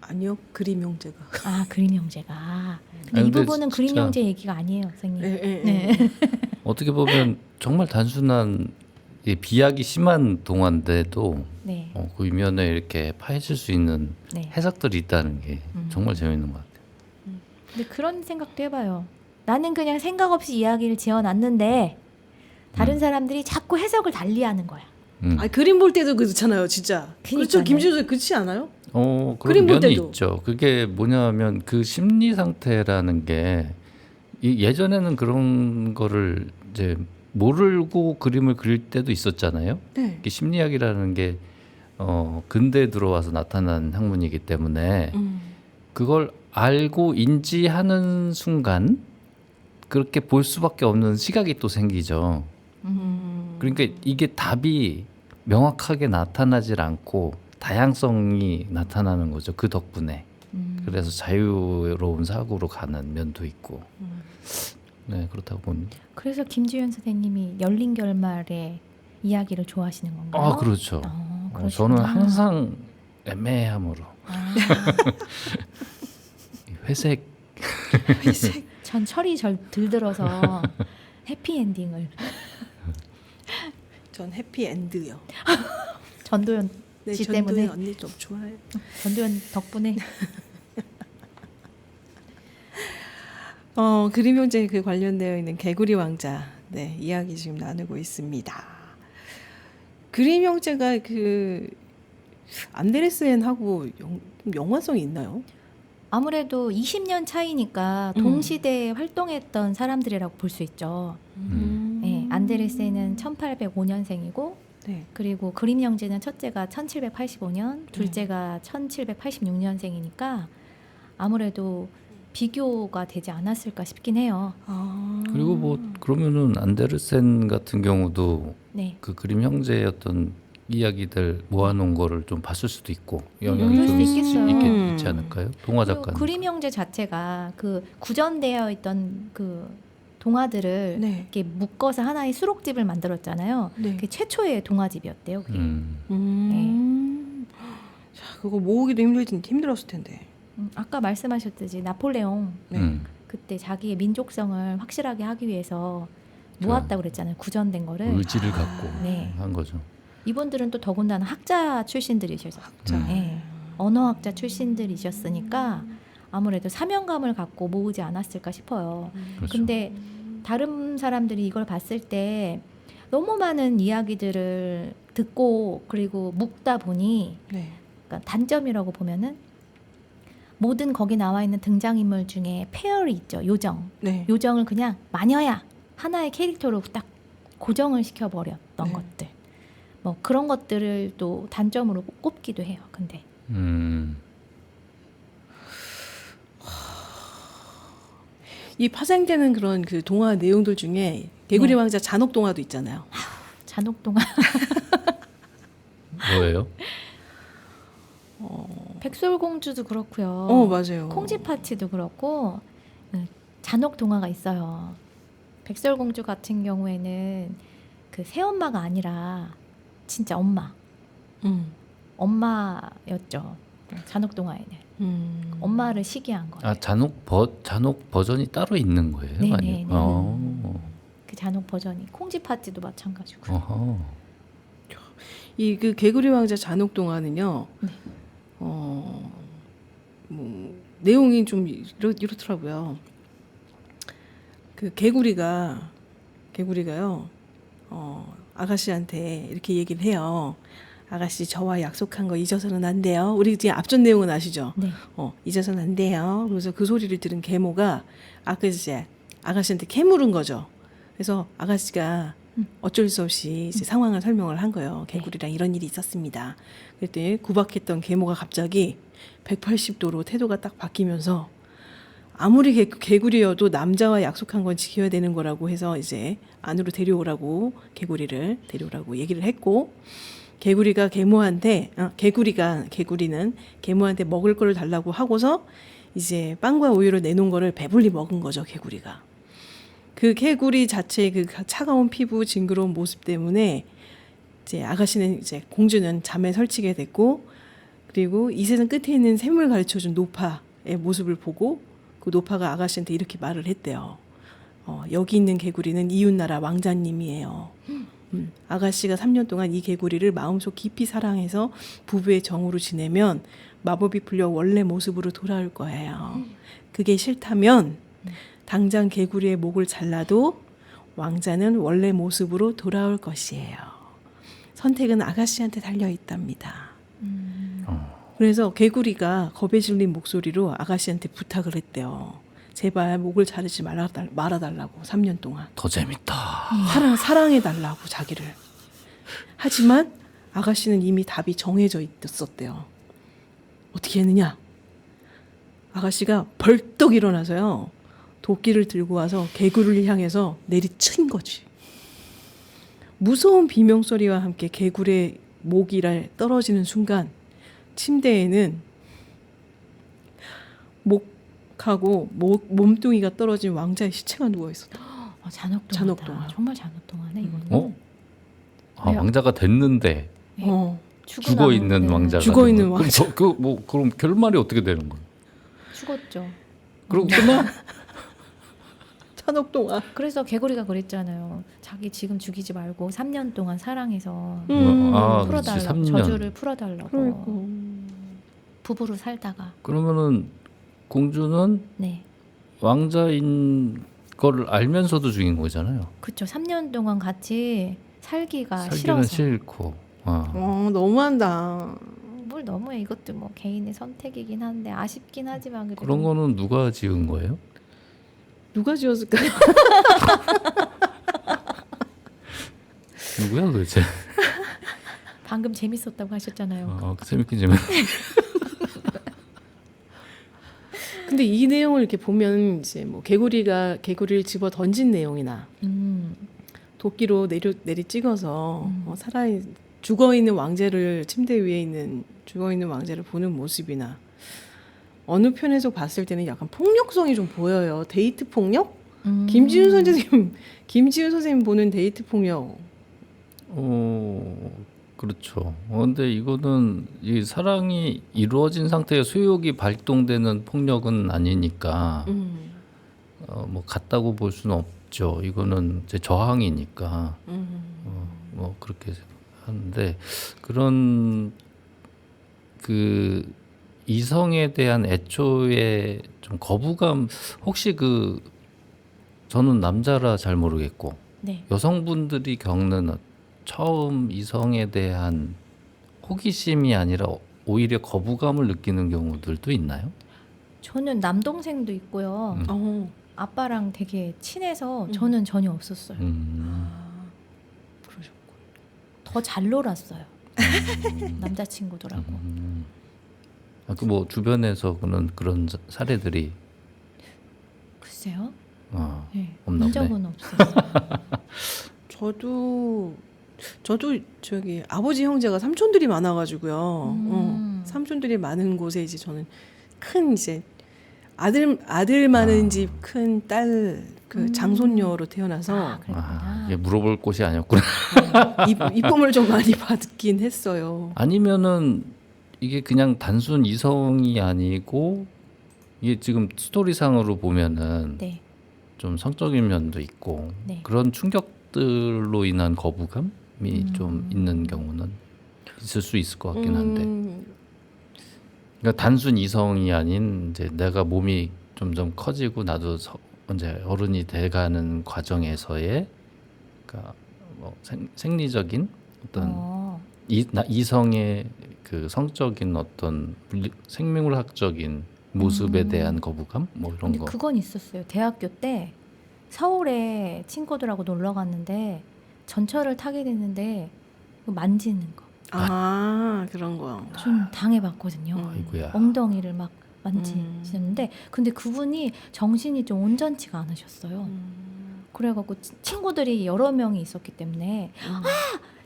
아니요, 그림 형제가. 아 그림 형제가. 근데 아니, 이 근데 부분은 그림 진짜- 형제 얘기가 아니에요, 선생님. 네. 어떻게 보면 정말 단순한 비약이 심한 동화인데도 네. 그 이면에 이렇게 파헤칠 수 있는 네. 해석들이 있다는 게 정말 재밌는 것 같아요. 근데 그런 생각도 해봐요. 나는 그냥 생각 없이 이야기를 지어놨는데 다른 사람들이 자꾸 해석을 달리하는 거야. 아 그림 볼 때도 그렇잖아요, 진짜. 그렇죠, 그러니까요. 김준호 선생 그렇지 않아요? 그런 그림 볼 면이 때도. 있죠. 그게 뭐냐면 그 심리 상태라는 게 예전에는 그런 거를 이제 모르고 그림을 그릴 때도 있었잖아요. 네. 이게 심리학이라는 게 근대에 들어와서 나타난 학문이기 때문에 그걸 알고 인지하는 순간 그렇게 볼 수밖에 없는 시각이 또 생기죠. 그러니까 이게 답이 명확하게 나타나질 않고 다양성이 나타나는 거죠. 그 덕분에. 그래서 자유로운 사고로 가는 면도 있고. 네, 그렇다고 봅니다. 그래서 김지현 선생님이 열린 결말의 이야기를 좋아하시는 건가요? 아, 그렇죠. 그러시구나. 저는 항상 애매함으로 회색. 전 철이 들들어서 해피엔딩을 전 해피엔드요. 전도연 네, 씨 전도연 때문에 언니 너무 좋아해요. 전도연 덕분에 그림 형제 그 관련되어 있는 개구리 왕자 네 이야기 지금 나누고 있습니다. 그림 형제가 그 안데르센하고 연관성이 있나요? 아무래도 20년 차이니까 동시대에 활동했던 사람들이라고 볼 수 있죠. 네, 안데르센은 1805년생이고 네. 그리고 그림 형제는 첫째가 1785년, 둘째가 1786년생이니까 아무래도 비교가 되지 않았을까 싶긴 해요. 그리고 뭐 그러면은 안데르센 같은 경우도 네. 그 그림 형제의 어떤 이야기들 모아놓은 거를 좀 봤을 수도 있고 영향이 그럴 좀 수 있겠어요. 있지 않을까요? 동화 그리고 작가. 그림 형제 자체가 그 구전되어 있던 그 동화들을 네. 이렇게 묶어서 하나의 수록집을 만들었잖아요. 네. 그게 최초의 동화집이었대요. 그게. 자, 그거 모으기도 힘들었을 텐데. 아까 말씀하셨듯이 나폴레옹 네. 그때 자기의 민족성을 확실하게 하기 위해서 모았다고 그랬잖아요. 구전된 거를. 의지를 갖고 네. 한 거죠. 이분들은 또 더군다나 학자 출신들이셔서 자, 네. 언어학자 출신들이셨으니까 아무래도 사명감을 갖고 모으지 않았을까 싶어요. 그렇죠. 근데 다른 사람들이 이걸 봤을 때 너무 많은 이야기들을 듣고 그리고 묶다 보니 네. 그러니까 단점이라고 보면은 모든 거기 나와 있는 등장인물 중에 페어리 있죠. 요정. 네. 요정을 그냥 마녀야 하나의 캐릭터로 딱 고정을 시켜버렸던 네. 것들. 뭐 그런 것들을 또 단점으로 꼽기도 해요. 근데 이 파생되는 그런 그 동화 내용들 중에 개구리 네. 왕자 잔혹 동화도 있잖아요. 잔혹동화 뭐예요? 백설공주도 그렇고요. 맞아요. 콩쥐파치도 그렇고 잔혹동화가 있어요. 백설공주 같은 경우에는 그 새엄마가 아니라 진짜 엄마였죠. 잔혹동화에는 엄마를 시기한 거예요. 아 잔혹 버전이 따로 있는 거예요? 네네네. 아니요? 그 잔혹 버전이 콩쥐파치도 마찬가지고. 어허. 이 그 개구리 왕자 잔혹 동화는요. 네. 뭐 내용이 좀 이렇더라고요. 그 개구리가요. 아가씨한테 이렇게 얘기를 해요. 아가씨 저와 약속한 거 잊어서는 안 돼요. 우리 이제 앞전 내용은 아시죠? 네. 잊어서는 안 돼요. 그래서 그 소리를 들은 계모가 이제 아가씨한테 캐물은 거죠. 그래서 아가씨가 어쩔 수 없이 이제 상황을 설명을 한 거예요. 개구리랑 이런 일이 있었습니다. 그랬더니 구박했던 계모가 갑자기 180도로 태도가 딱 바뀌면서 아무리 개구리여도 남자와 약속한 건 지켜야 되는 거라고 해서 이제 안으로 개구리를 데려오라고 얘기를 했고 개구리는 계모한테 먹을 거를 달라고 하고서 이제 빵과 우유를 내놓은 거를 배불리 먹은 거죠, 개구리가. 그 개구리 자체의 그 차가운 피부, 징그러운 모습 때문에 이제 이제 공주는 잠에 설치게 됐고, 그리고 이 세상 끝에 있는 샘을 가르쳐준 노파의 모습을 보고 그 노파가 아가씨한테 이렇게 말을 했대요. 여기 있는 개구리는 이웃나라 왕자님이에요. 아가씨가 3년 동안 이 개구리를 마음속 깊이 사랑해서 부부의 정으로 지내면 마법이 풀려 원래 모습으로 돌아올 거예요. 그게 싫다면 당장 개구리의 목을 잘라도 왕자는 원래 모습으로 돌아올 것이에요. 선택은 아가씨한테 달려 있답니다. 그래서 개구리가 겁에 질린 목소리로 아가씨한테 부탁을 했대요. 제발 목을 자르지 말아달라고 3년 동안. 더 재밌다. 사랑해달라고 자기를. 하지만 아가씨는 이미 답이 정해져 있었대요. 어떻게 했느냐? 아가씨가 벌떡 일어나서요. 도끼를 들고 와서 개구리를 향해서 내리친 거지. 무서운 비명소리와 함께 개구리의 목이 떨어지는 순간 침대에는 목하고 몸뚱이가 떨어진 왕자의 시체가 누워있었다. 잔혹동화다. 잔혹동화. 정말 잔혹동화네 이거는. 어? 아 왜요? 왕자가 됐는데 죽어 있는 왕자가 죽어있는 된 거예요. 그럼 결말이 어떻게 되는 거예요? 죽었죠. 그럼 끝나? 잔혹동화. 그래서 개구리가 그랬잖아요. 자기 지금 죽이지 말고 3년 동안 사랑해서 그렇지, 풀어달라고 3년. 저주를 풀어달라고 그리고 부부로 살다가 그러면은 공주는 네 왕자인 거를 알면서도 죽인 거잖아요. 그쵸 3년 동안 같이 살기가 살기는 싫어서 싫고. 너무한다. 뭘 너무해 이것도 뭐 개인의 선택이긴 한데 아쉽긴 하지만 그래도 그런 거는 누가 지은 거예요? 누가 지었을까요? 누구야 도대체? 방금 재밌었다고 하셨잖아요. 재밌긴 재밌. 근데 이 내용을 이렇게 보면 이제 뭐 개구리가 개구리를 집어 던진 내용이나 도끼로 내리 찍어서 죽어 있는 왕자를 침대 위에 있는 죽어 있는 왕자를 보는 모습이나 어느 편에서 봤을 때는 약간 폭력성이 좀 보여요. 데이트 폭력? 김지훈 선생님 보는 데이트 폭력. 그렇죠. 근데 이거는 이 사랑이 이루어진 상태에 수욕이 발동되는 폭력은 아니니까 뭐 같다고 볼 수는 없죠. 이거는 이제 저항이니까 뭐 그렇게 하는데 그런 그 이성에 대한 애초에 좀 거부감 혹시 저는 남자라 잘 모르겠고 네. 여성분들이 겪는 처음 이성에 대한 호기심이 아니라 오히려 거부감을 느끼는 경우들도 있나요? 저는 남동생도 있고요. 아빠랑 되게 친해서 저는 전혀 없었어요. 그러셨고. 더 잘 놀았어요. 남자친구들하고. 뭐 주변에서는 그런 사례들이 글쎄요. 네, 없나 본 보네. 적은 없어요. 저도 저기 아버지 형제가 삼촌들이 많아가지고요. 삼촌들이 많은 곳에 이제 저는 큰 이제 아들 많은 집 큰 딸 장손녀로 태어나서 그랬구나. 이게 물어볼 곳이 아니었구나. 이쁨을 좀 많이 받긴 했어요. 아니면은 이게 그냥 단순 이성이 아니고 이게 지금 스토리상으로 보면은 네. 좀 성적인 면도 있고 네. 그런 충격들로 인한 거부감이 좀 있는 경우는 있을 수 있을 것 같긴 한데 그러니까 단순 이성이 아닌 이제 내가 몸이 점점 커지고 나도 이제 어른이 돼가는 과정에서의 그러니까 뭐 생리적인 어떤 이성의 그 성적인 어떤 생물학적인 모습에 대한 거부감 뭐 이런 근데 거. 그건 있었어요. 대학교 때 서울에 친구들하고 놀러 갔는데 전철을 타게 됐는데 만지는 거. 그런 거. 좀 당해봤거든요. 아이고야. 엉덩이를 막 만지셨는데 근데 그분이 정신이 좀 온전치가 않으셨어요. 그래갖고 친구들이 여러 명이 있었기 때문에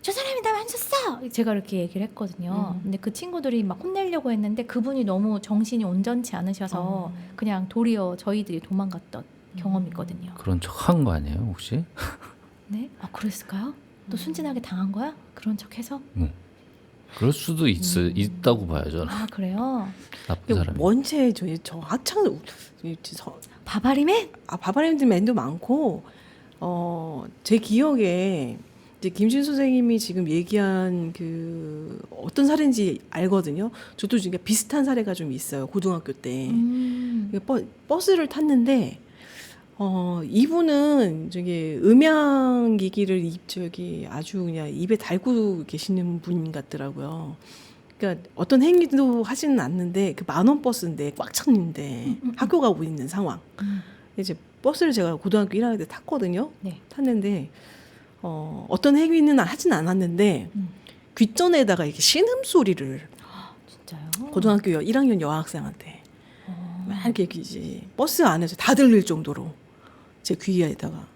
저 사람이 나 만졌어! 제가 이렇게 얘기를 했거든요. 근데 그 친구들이 막 혼내려고 했는데 그분이 너무 정신이 온전치 않으셔서 그냥 도리어 저희들이 도망갔던 경험이 있거든요. 그런 척한 거 아니에요 혹시? 네? 그랬을까요? 또 순진하게 당한 거야? 그런 척해서? 그럴 수도 있다고 봐요 저는. 그래요? 나쁜 사람이. 원체 저 학창 바바리맨? 바바리맨도 많고 제 기억에 이제 김신 선생님이 지금 얘기한 그 어떤 사례인지 알거든요. 저도 지금 비슷한 사례가 좀 있어요. 고등학교 때 버스를 탔는데 이분은 저기 음향기기를 아주 그냥 입에 달고 계시는 분 같더라고요. 그러니까 어떤 행위도 하지는 않는데 그 10,000원 버스인데 꽉 찼는데 학교 가고 있는 상황. 이제 버스를 제가 고등학교 1학년 때 탔거든요. 네. 탔는데 어떤 행위는 하진 않았는데 귓전에다가 이렇게 신음 소리를 진짜요? 고등학교 1학년 여학생한테 막 이렇게 이제 버스 안에서 다 들릴 정도로 제 귀에다가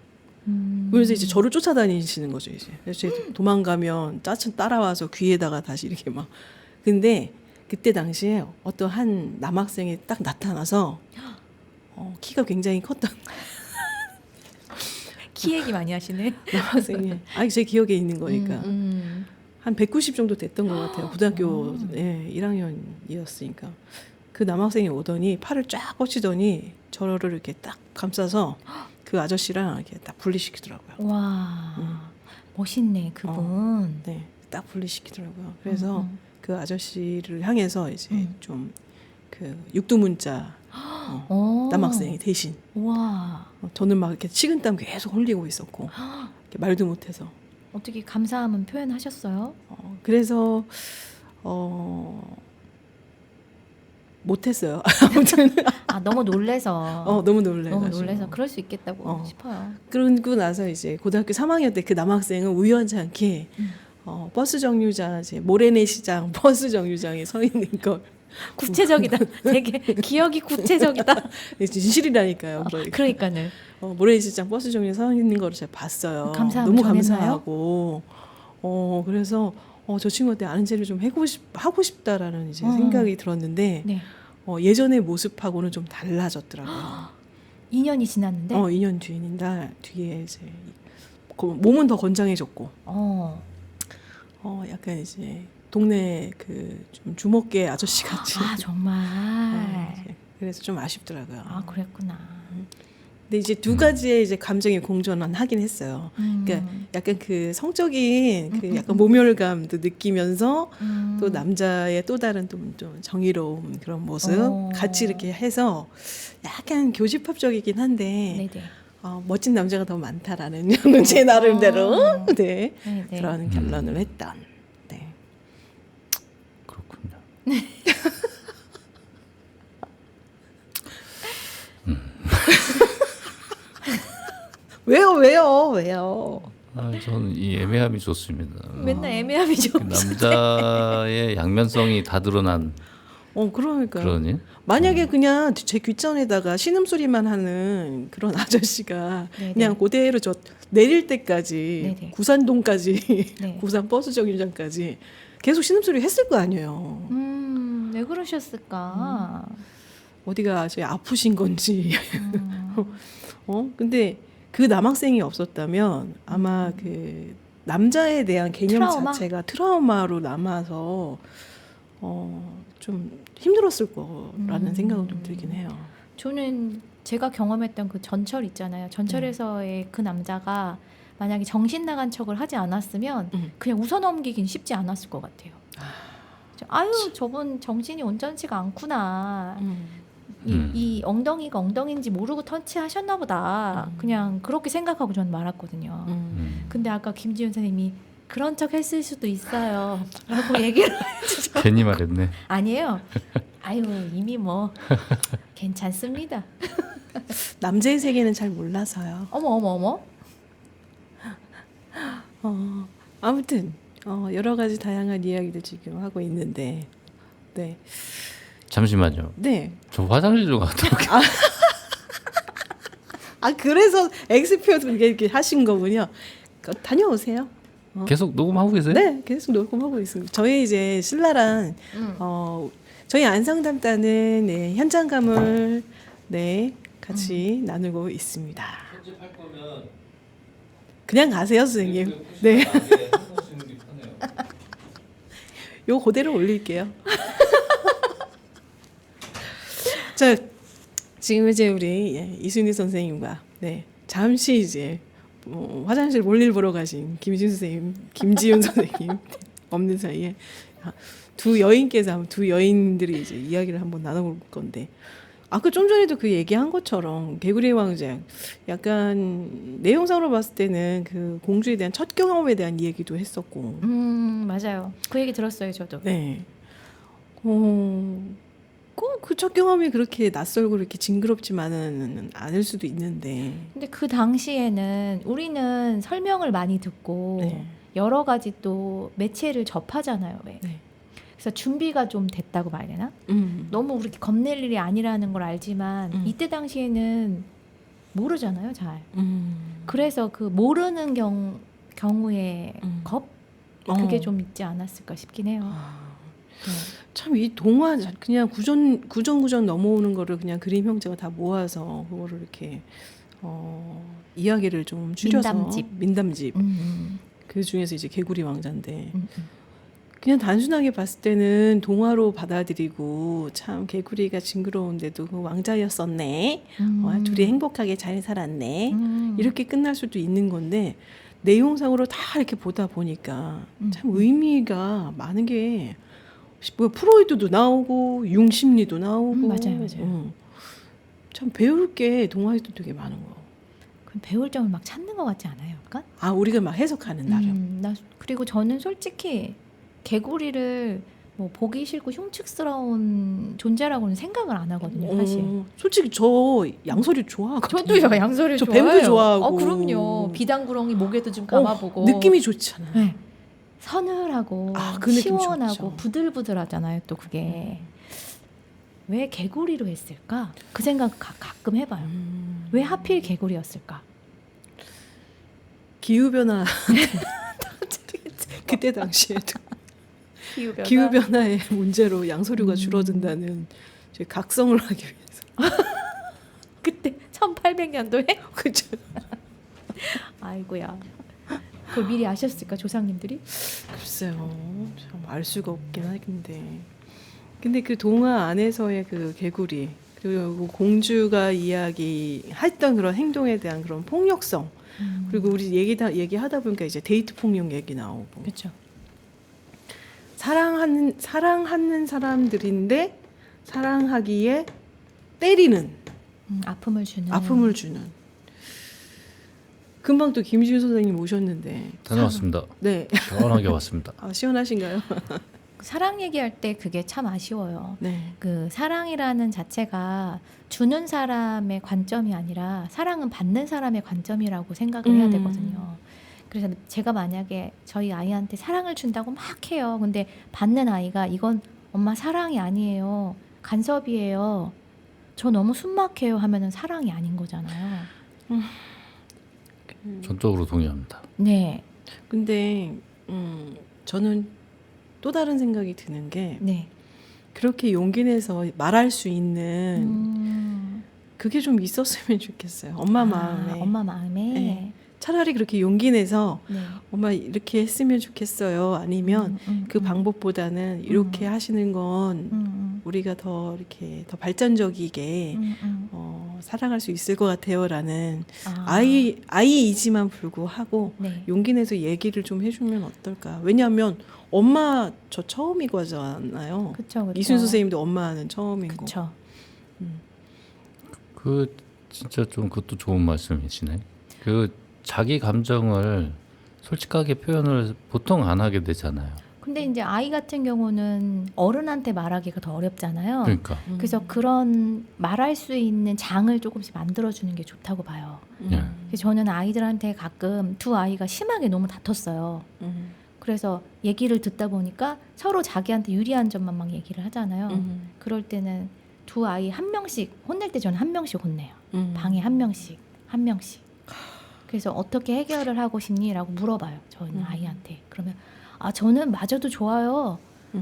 그래서 이제 저를 쫓아다니시는 거죠 이제. 그래서 제가 도망가면 짜증 따라와서 귀에다가 다시 이렇게 막. 근데 그때 당시에 어떤 한 남학생이 딱 나타나서 키가 굉장히 컸던 키 얘기 많이 하시네. 남학생이 제 기억에 있는 거니까 한 190 정도 됐던 것 같아요. 고등학교 1학년이었으니까 그 남학생이 오더니 팔을 쫙 뻗치더니 저를 이렇게 딱 감싸서 그 아저씨랑 이렇게 딱 분리시키더라고요. 와 멋있네 그분. 네, 딱 분리시키더라고요. 그래서 그 아저씨를 향해서 이제 좀 그 육두문자 남학생이 대신. 와 저는 막 이렇게 식은땀 계속 흘리고 있었고 이렇게 말도 못해서. 어떻게 감사함은 표현하셨어요? 그래서 못했어요. 아무튼 너무 놀래서. 너무 놀래요. 너무 놀래서 그럴 수 있겠다고 싶어요. 그러고 나서 이제 고등학교 3학년 때 그 남학생은 우연치 않게 버스 정류장 모래내 시장 버스 정류장에 서 있는 걸 구체적이다. 되게 기억이 구체적이다. 진실이라니까요. 그러니까. 그러니까는 모래시장 버스 정류장에 서 있는 거를 제가 봤어요. 감사함을 너무 전했나요? 감사하고 그래서 저 친구한테 아는 체를 좀 하고 싶다라는 이제 음. 생각이 들었는데 네. 예전의 모습하고는 좀 달라졌더라고요. 2년이 지났는데 2년 뒤에 이제 몸은 더 건장해졌고 약간 이제 동네 그 좀 주먹계 아저씨 같이. 아 정말. 그래서 좀 아쉽더라고요. 아 그랬구나. 근데 이제 두 가지의 이제 감정이 공존은 하긴 했어요. 그러니까 약간 그 성적인 그 약간 모멸감도 느끼면서 또 남자의 또 다른 좀 정의로운 그런 모습 같이 이렇게 해서 약간 교집합적이긴 한데 네네. 멋진 남자가 더 많다라는 제 나름대로 네, 네네. 그런 결론을 했던. 네. 그렇군요. 왜요? 저는 이 애매함이 좋습니다. 맨날 애매함이 그 좀. 남자의 양면성이 다 드러난 그러니까요. 그러니 만약에 그냥 제 귓전에다가 신음소리만 하는 그런 아저씨가 네네. 그냥 그대로 저 내릴 때까지 네네. 구산동까지 네. 구산 버스 정류장까지 계속 신음소리 했을 거 아니에요. 왜 그러셨을까? 어디가 제 아프신 건지. 음. 근데 그 남학생이 없었다면 아마 그 남자에 대한 개념 트라우마? 자체가 트라우마로 남아서 좀 힘들었을 거라는 생각은 좀 들긴 해요. 저는 제가 경험했던 그 전철 있잖아요. 전철에서의 그 남자가 만약에 정신 나간 척을 하지 않았으면 그냥 웃어 넘기긴 쉽지 않았을 것 같아요. 아유 저분 정신이 온전치가 않구나. 이 엉덩이가 엉덩이인지 모르고 터치하셨나 보다. 그냥 그렇게 생각하고 저는 말았거든요. 근데 아까 김지윤 선생님이 그런 척 했을 수도 있어요 라고 얘기를 해주셔서 괜히 말했네. 아니에요. 아유 이미 뭐 괜찮습니다. 남자의 세계는 잘 몰라서요. 어머 아무튼 여러 가지 다양한 이야기들 지금 하고 있는데, 네, 잠시만요. 네. 저 화장실 좀 갔다 올게요. 그래서 엑스표도 이렇게 하신 거군요. 다녀오세요. 계속 녹음하고 계세요? 네, 계속 녹음하고 있습니다. 저희 이제 신랄한 저희 안상담단은 네, 현장감을 네 같이 나누고 있습니다. 편집할 거면 그냥 가세요, 선생님. 네, 요 그대로 올릴게요. 자, 지금 이제 우리 이순희 선생님과 네 잠시 이제 화장실 볼일 보러 가신 김지윤 선생님, 김지윤 선생님 없는 사이에 두 여인들이 이제 이야기를 한번 나눠볼 건데, 아까 좀 전에도 그 얘기한 것처럼 개구리 왕자 약간 내용상으로 봤을 때는 그 공주에 대한 첫 경험에 대한 이야기도 했었고, 맞아요. 그 얘기 들었어요 저도. 네, 그 첫 경험이 그렇게 낯설고 이렇게 징그럽지만은 않을 수도 있는데, 근데 그 당시에는 우리는 설명을 많이 듣고 네. 여러 가지 또 매체를 접하잖아요. 왜? 네. 그래서 준비가 좀 됐다고 말해야 되나? 너무 우리 겁낼 일이 아니라는 걸 알지만 이때 당시에는 모르잖아요, 잘. 그래서 그 모르는 경우에 겁? 그게 좀 있지 않았을까 싶긴 해요. 네. 참 이 동화 그냥 구전 넘어오는 거를 그냥 그림 형제가 다 모아서 그거를 이렇게 이야기를 좀 줄여서 민담집. 그 중에서 이제 개구리 왕자인데 그냥 단순하게 봤을 때는 동화로 받아들이고 참 개구리가 징그러운데도 그 왕자였었네. 둘이 행복하게 잘 살았네. 이렇게 끝날 수도 있는 건데 내용상으로 다 이렇게 보다 보니까 참 의미가 많은 게 뭐 프로이드도 나오고 융심리도 나오고 맞아요. 참 배울 게 동화에도 되게 많은 거. 그럼 배울 점을 막 찾는 것 같지 않아요, 약간? 우리가 막 해석하는 나름. 그리고 저는 솔직히 개구리를 뭐 보기 싫고 흉측스러운 존재라고는 생각을 안 하거든요, 사실. 솔직히 저 양서류 좋아하거든요. 저도요, 양서류 저 좋아해요. 뱀도 좋아하고. 그럼요. 비단구렁이 목에도 좀 감아보고. 느낌이 좋잖아요. 네. 서늘하고 그 느낌 시원하고 좋죠. 부들부들하잖아요. 또 그게 왜 개구리로 했을까? 그 생각 가끔 해봐요. 왜 하필 개구리였을까? 기후 변화 그때 당시에도 기후 변화의 문제로 양서류가 줄어든다는 저희 각성을 하기 위해서 그때 1800년도에 그죠? 아이고야. 그걸 미리 아셨을까 조상님들이? 글쎄요, 참 알 수가 없긴 하겠는데. 근데 그 동화 안에서의 그 개구리 그리고 공주가 이야기했던 그런 행동에 대한 그런 폭력성 그리고 우리 얘기하다 보니까 이제 데이트 폭력 얘기 나오고 그렇죠. 사랑하는 사람들인데 사랑하기에 때리는 아픔을 주는. 금방 또 김지윤 선생님 오셨는데 다녀왔습니다. 네. 시원하게 왔습니다. 시원하신가요? 사랑 얘기할 때 그게 참 아쉬워요. 네. 그 사랑이라는 자체가 주는 사람의 관점이 아니라 사랑은 받는 사람의 관점이라고 생각을 해야 되거든요. 그래서 제가 만약에 저희 아이한테 사랑을 준다고 막 해요. 근데 받는 아이가 이건 엄마 사랑이 아니에요. 간섭이에요. 저 너무 숨막혀요 하면은 사랑이 아닌 거잖아요. 전적으로 동의합니다. 네. 근데 저는 또 다른 생각이 드는 게 네. 그렇게 용기 내서 말할 수 있는 그게 좀 있었으면 좋겠어요. 엄마 마음에. 엄마 마음에. 네. 차라리 그렇게 용기 내서 네. 엄마 이렇게 했으면 좋겠어요. 아니면 그 방법보다는 이렇게 하시는 건 우리가 더 이렇게 더 발전적이게 살아갈 수 있을 것 같아요라는 아이이지만 불구하고 네. 용기 내서 얘기를 좀 해주면 어떨까? 왜냐하면 엄마 저 처음이거잖아요. 그쵸. 이순 선생님도 엄마는 처음이고. 그쵸. 그 진짜 좀 그것도 좋은 말씀이시네. 그 자기 감정을 솔직하게 표현을 보통 안 하게 되잖아요. 근데 이제 아이 같은 경우는 어른한테 말하기가 더 어렵잖아요. 그러니까 그래서 그런 말할 수 있는 장을 조금씩 만들어주는 게 좋다고 봐요. 네. 그래서 저는 아이들한테 가끔 두 아이가 심하게 너무 다퉜어요. 그래서 얘기를 듣다 보니까 서로 자기한테 유리한 점만 막 얘기를 하잖아요. 그럴 때는 두 아이 한 명씩 혼낼 때 저는 한 명씩 혼내요. 방에 한 명씩. 그래서 어떻게 해결을 하고 싶니라고 물어봐요. 저는 아이한테. 그러면 저는 맞아도 좋아요.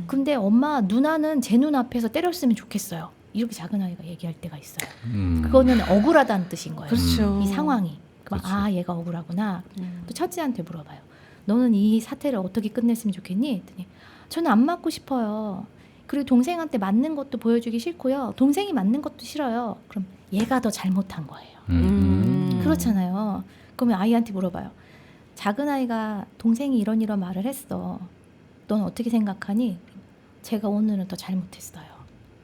근데 엄마 누나는 제 눈앞에서 때렸으면 좋겠어요. 이렇게 작은 아이가 얘기할 때가 있어요. 그거는 억울하다는 뜻인 거예요. 그렇죠. 이 상황이. 그렇죠. 얘가 억울하구나. 또 첫째한테 물어봐요. 너는 이 사태를 어떻게 끝냈으면 좋겠니? 했더니 저는 안 맞고 싶어요. 그리고 동생한테 맞는 것도 보여주기 싫고요. 동생이 맞는 것도 싫어요. 그럼 얘가 더 잘못한 거예요. 그렇잖아요. 그러면 아이한테 물어봐요. 작은 아이가 동생이 이런 말을 했어. 넌 어떻게 생각하니? 제가 오늘은 더 잘못했어요.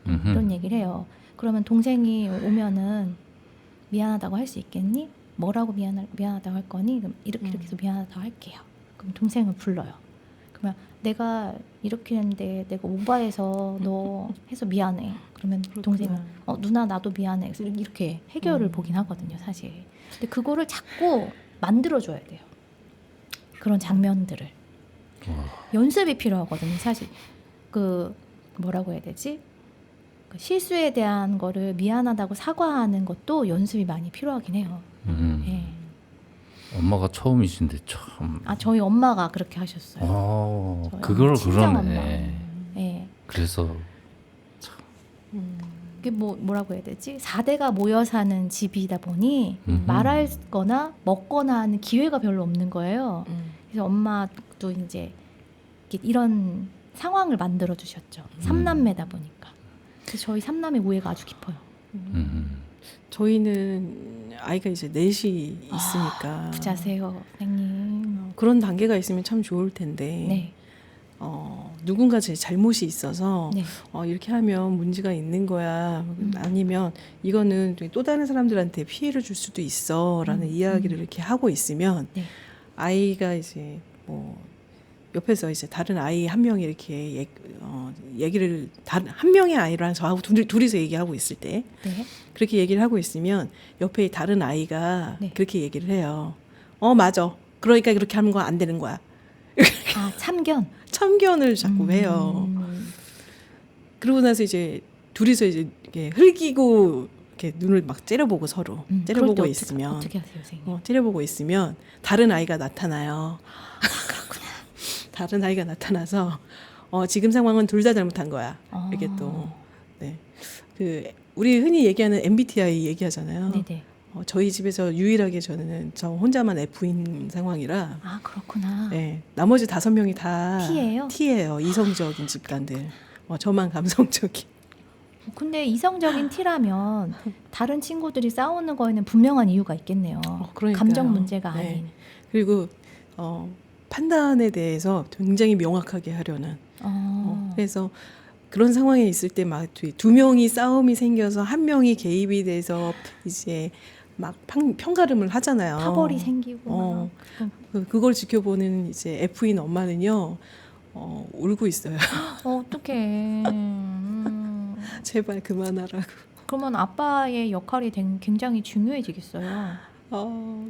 이런 얘기를 해요. 그러면 동생이 오면은 미안하다고 할 수 있겠니? 뭐라고 미안하다고 할 거니? 그럼 이렇게 해서 미안하다고 할게요. 그럼 동생을 불러요. 그러면 내가 이렇게 했는데 내가 오바해서 너 해서 미안해. 그러면 동생은 누나 나도 미안해. 그래서 이렇게 해결을 보긴 하거든요, 사실. 근데 그거를 자꾸 만들어줘야 돼요. 그런 장면들을. 연습이 필요하거든요, 사실. 그 뭐라고 해야 되지? 그 실수에 대한 거를 미안하다고 사과하는 것도 연습이 많이 필요하긴 해요. 예. 엄마가 처음이신데 참. 저희 엄마가 그렇게 하셨어요. 저희 그걸 엄마, 친정 그러네. 엄마. 예. 그래서 그게 뭐라고 해야 되지? 4대가 모여 사는 집이다 보니 음흠. 말할 거나 먹거나 하는 기회가 별로 없는 거예요. 그래서 엄마도 이제 이런 상황을 만들어 주셨죠. 3남매다 보니까. 그래서 저희 3남매 우애가 아주 깊어요. 저희는 아이가 이제 넷이 있으니까 부자세요, 선생님. 그런 단계가 있으면 참 좋을 텐데 네. 누군가 제 잘못이 있어서 네. 이렇게 하면 문제가 있는 거야. 아니면 이거는 또 다른 사람들한테 피해를 줄 수도 있어라는 이야기를 이렇게 하고 있으면 네. 아이가 이제 뭐 옆에서 이제 다른 아이 한 명이 이렇게 얘기를 한 명의 아이랑 저하고 둘이서 얘기하고 있을 때 네. 그렇게 얘기를 하고 있으면 옆에 다른 아이가 네. 그렇게 얘기를 해요. 맞아. 그러니까 그렇게 하는 거 안 되는 거야. 아, 참견. 참견을 자꾸 해요. 그러고 나서 이제 둘이서 이제 이렇게 흘기고 이렇게 눈을 막 째려보고 서로 그럴 째려보고 때 있으면 어떻게 하세요, 선생님? 째려보고 있으면 다른 아이가 나타나요. 그렇구나. 다른 아이가 나타나서 지금 상황은 둘 다 잘못한 거야. 이렇게 또 네. 그 우리 흔히 얘기하는 MBTI 얘기하잖아요. 네네. 저희 집에서 유일하게 저는 저 혼자만 F인 상황이라 아, 그렇구나. 네, 나머지 5명이 다 T예요? T예요. 이성적인 집단들. 저만 감성적인. 근데 이성적인 T라면 다른 친구들이 싸우는 거에는 분명한 이유가 있겠네요. 그러니까요. 감정 문제가 네. 아닌. 그리고 판단에 대해서 굉장히 명확하게 하려는. 그래서 그런 상황에 있을 때 막 두 명이 싸움이 생겨서 한 명이 개입이 돼서 이제 막 평가름을 하잖아요. 파벌이 생기고. 그걸 지켜보는 이제 F인 엄마는요, 울고 있어요. 어떡해. 제발 그만하라고. 그러면 아빠의 역할이 굉장히 중요해지겠어요.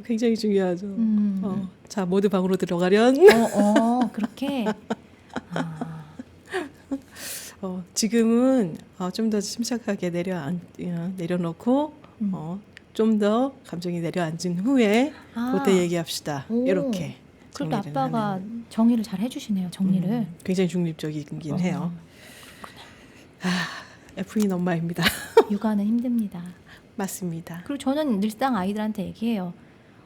굉장히 중요하죠. 자, 모두 방으로 들어가련. 그렇게. 지금은 좀 더 침착하게 내려놓고 좀 더 감정이 내려앉은 후에 그때 얘기합시다. 오. 이렇게. 그래도 정리를 아빠가 하는. 정리를 잘 해주시네요. 정리를. 굉장히 중립적이긴 해요. F인 엄마입니다. 육아는 힘듭니다. 맞습니다. 그리고 저는 늘상 아이들한테 얘기해요.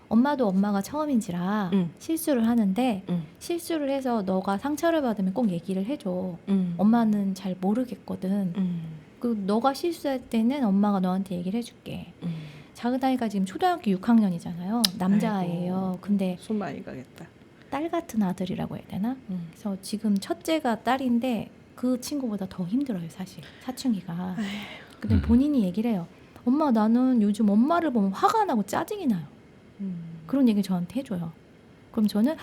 엄마도 엄마가 처음인지라 실수를 하는데 실수를 해서 너가 상처를 받으면 꼭 얘기를 해줘. 엄마는 잘 모르겠거든. 그 너가 실수할 때는 엄마가 너한테 얘기를 해줄게. 작은 아이가 지금 초등학교 6학년이잖아요. 남자아이예요. 아이고, 근데 손 많이 가겠다. 딸 같은 아들이라고 해야 되나? 그래서 지금 첫째가 딸인데 그 친구보다 더 힘들어요, 사실. 사춘기가. 근데 본인이 얘기를 해요. 엄마, 나는 요즘 엄마를 보면 화가 나고 짜증이 나요. 그런 얘기 저한테 해줘요. 그럼 저는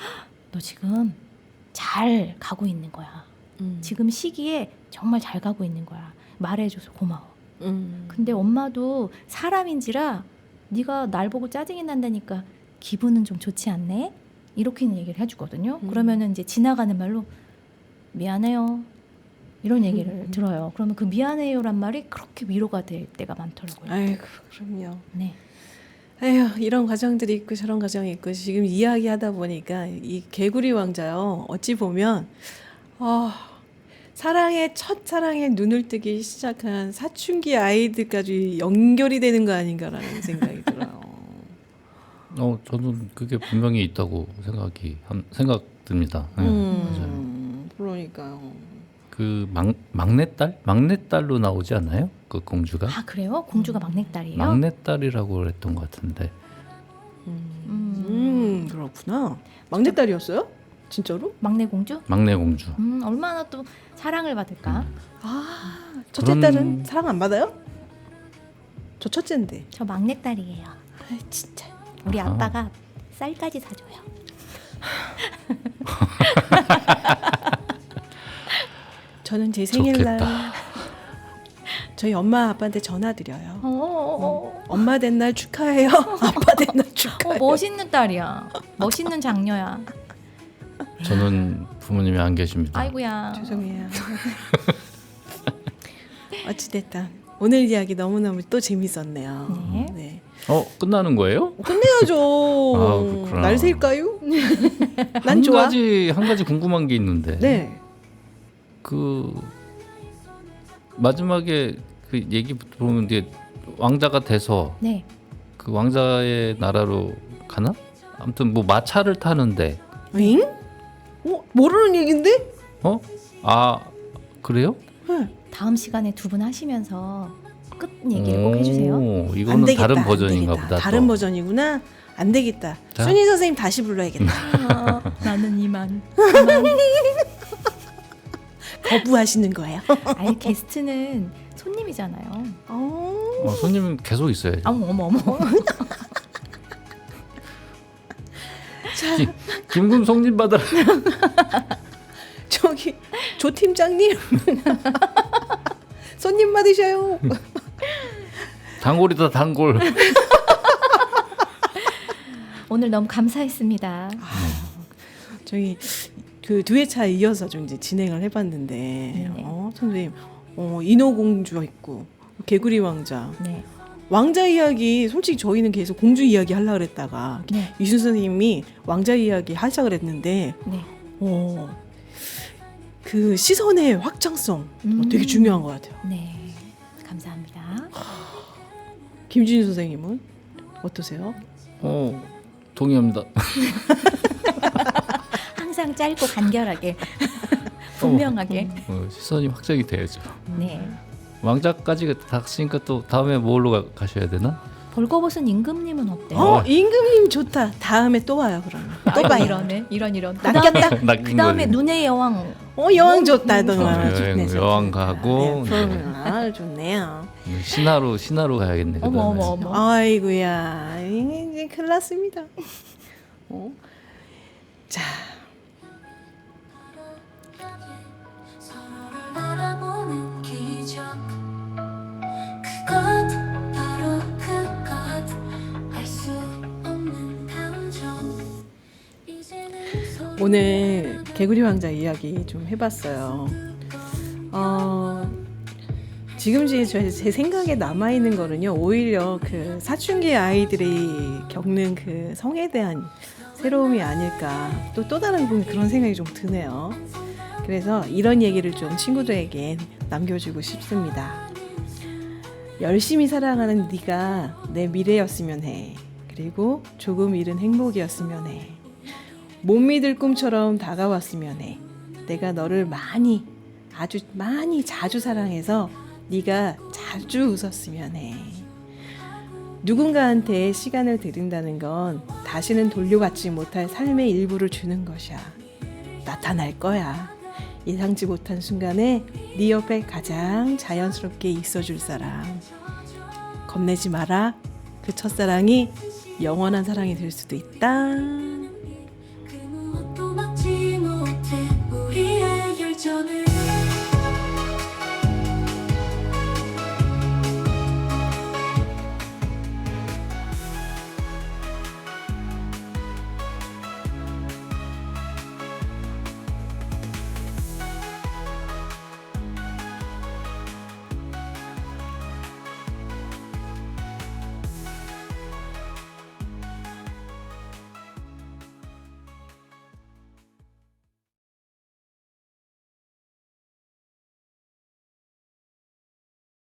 너 지금 잘 가고 있는 거야. 지금 시기에 정말 잘 가고 있는 거야. 말해줘서 고마워. 근데 엄마도 사람인지라 네가 날 보고 짜증이 난다니까 기분은 좀 좋지 않네? 이렇게는 얘기를 해주거든요. 그러면은 이제 지나가는 말로 미안해요. 이런 얘기를 들어요. 그러면 그 미안해요란 말이 그렇게 위로가 될 때가 많더라고요. 아이고, 그럼요. 네. 에휴, 이런 과정들이 있고 저런 과정이 있고 지금 이야기하다 보니까 이 개구리 왕자요. 어찌 보면 사랑의 첫사랑에 눈을 뜨기 시작한 사춘기 아이들까지 연결이 되는 거 아닌가라는 생각이 들어요. 저는 그게 분명히 있다고 생각됩니다. 네, 맞아요. 그러니까요. 그 막내딸로 나오지 않나요? 그 공주가? 아, 그래요? 공주가 막내딸이에요? 막내딸이라고 그랬던 것 같은데. 그렇구나. 막내딸이었어요? 진짜로? 막내 공주? 막내 공주. 얼마나 또 사랑을 받을까? 첫째 그런- 딸은 사랑 안 받아요? 저 첫째인데. 저 막내딸이에요. 진짜. 우리 아하. 아빠가 쌀까지 사줘요. 저는 제 생일날 좋겠다. 저희 엄마 아빠한테 전화 드려요. 어, 엄마 된 날 축하해요. 아빠 된 날 축하해요. 멋있는 딸이야. 멋있는 장녀야. 저는 부모님이 안 계십니다. 아이고야. 죄송해요. 어찌됐든 오늘 이야기 너무너무 또 재밌었네요. 네. 끝나는 거예요? 끝내야죠. 아, 그렇구나. 날 새일까요? 난 한 좋아. 가지 궁금한 게 있는데. 네. 그 마지막에 그 얘기 보면 이제 왕자가 돼서 네. 그 왕자의 나라로 가나? 아무튼 뭐 마차를 타는데. 응? 모르는 얘긴데? 그래요? 다음 시간에 두 분 하시면서 끝 얘기를 꼭 해주세요. 안 이거는 되겠다, 다른 안 버전인가 되겠다. 보다. 다른 또. 버전이구나. 안 되겠다. 자. 순희 선생님 다시 불러야겠다. 나는 이만. 거부하시는 거예요. 아니, 게스트는 손님이잖아요. 손님은 계속 있어야죠. 어머. 김금 송님 받아라. 저기 조 팀장님 손님 받으셔요. 단골이다 단골. 오늘 너무 감사했습니다. 저희 그 두 회차에 이어서 좀 이제 진행을 해봤는데 네네. 선생님 인어공주 있고 개구리 왕자 네. 왕자 이야기 솔직히 저희는 계속 공주 이야기 하려고 그랬다가 네. 이순 선생님이 왕자 이야기 하자 그랬는데 네. 그 시선의 확장성 되게 중요한 것 같아요. 네. 감사합니다. 김준희 선생님은 어떠세요? 동의합니다. 항상 짧고 간결하게 분명하게. 시선이 확장이 돼야죠. 네. 왕자까지 다 갔으니까 또 다음에 뭘로 가셔야 되나? 벌거벗은 임금님은 어때요? 임금님 좋다. 다음에 또 와요 그러면. 또 봐요. 이러네. 이런. 낚였다. 낚인 그다음에 거예요. 눈의 여왕. 여왕 좋다. 여왕 가고 좋네요. 신하로 가야겠네. 어머. 아이고야 이제 큰일 났습니다. 자 서로를 바라보는 기적 그것 바로 그것 알 수 없는 감정 이제는 오늘 개구리 왕자 이야기 좀 해봤어요. 지금 제 생각에 남아 있는 거는요, 오히려 그 사춘기 아이들이 겪는 그 성에 대한 새로움이 아닐까. 또 다른 그런 생각이 좀 드네요. 그래서 이런 얘기를 좀 친구들에게 남겨주고 싶습니다. 열심히 살아가는 네가 내 미래였으면 해. 그리고 조금 잃은 행복이었으면 해. 못 믿을 꿈처럼 다가왔으면 해. 내가 너를 아주 많이 자주 사랑해서 네가 자주 웃었으면 해. 누군가한테 시간을 들인다는 건 다시는 돌려받지 못할 삶의 일부를 주는 것이야. 나타날 거야. 예상치 못한 순간에 네 옆에 가장 자연스럽게 있어줄 사람. 겁내지 마라. 그 첫사랑이 영원한 사랑이 될 수도 있다.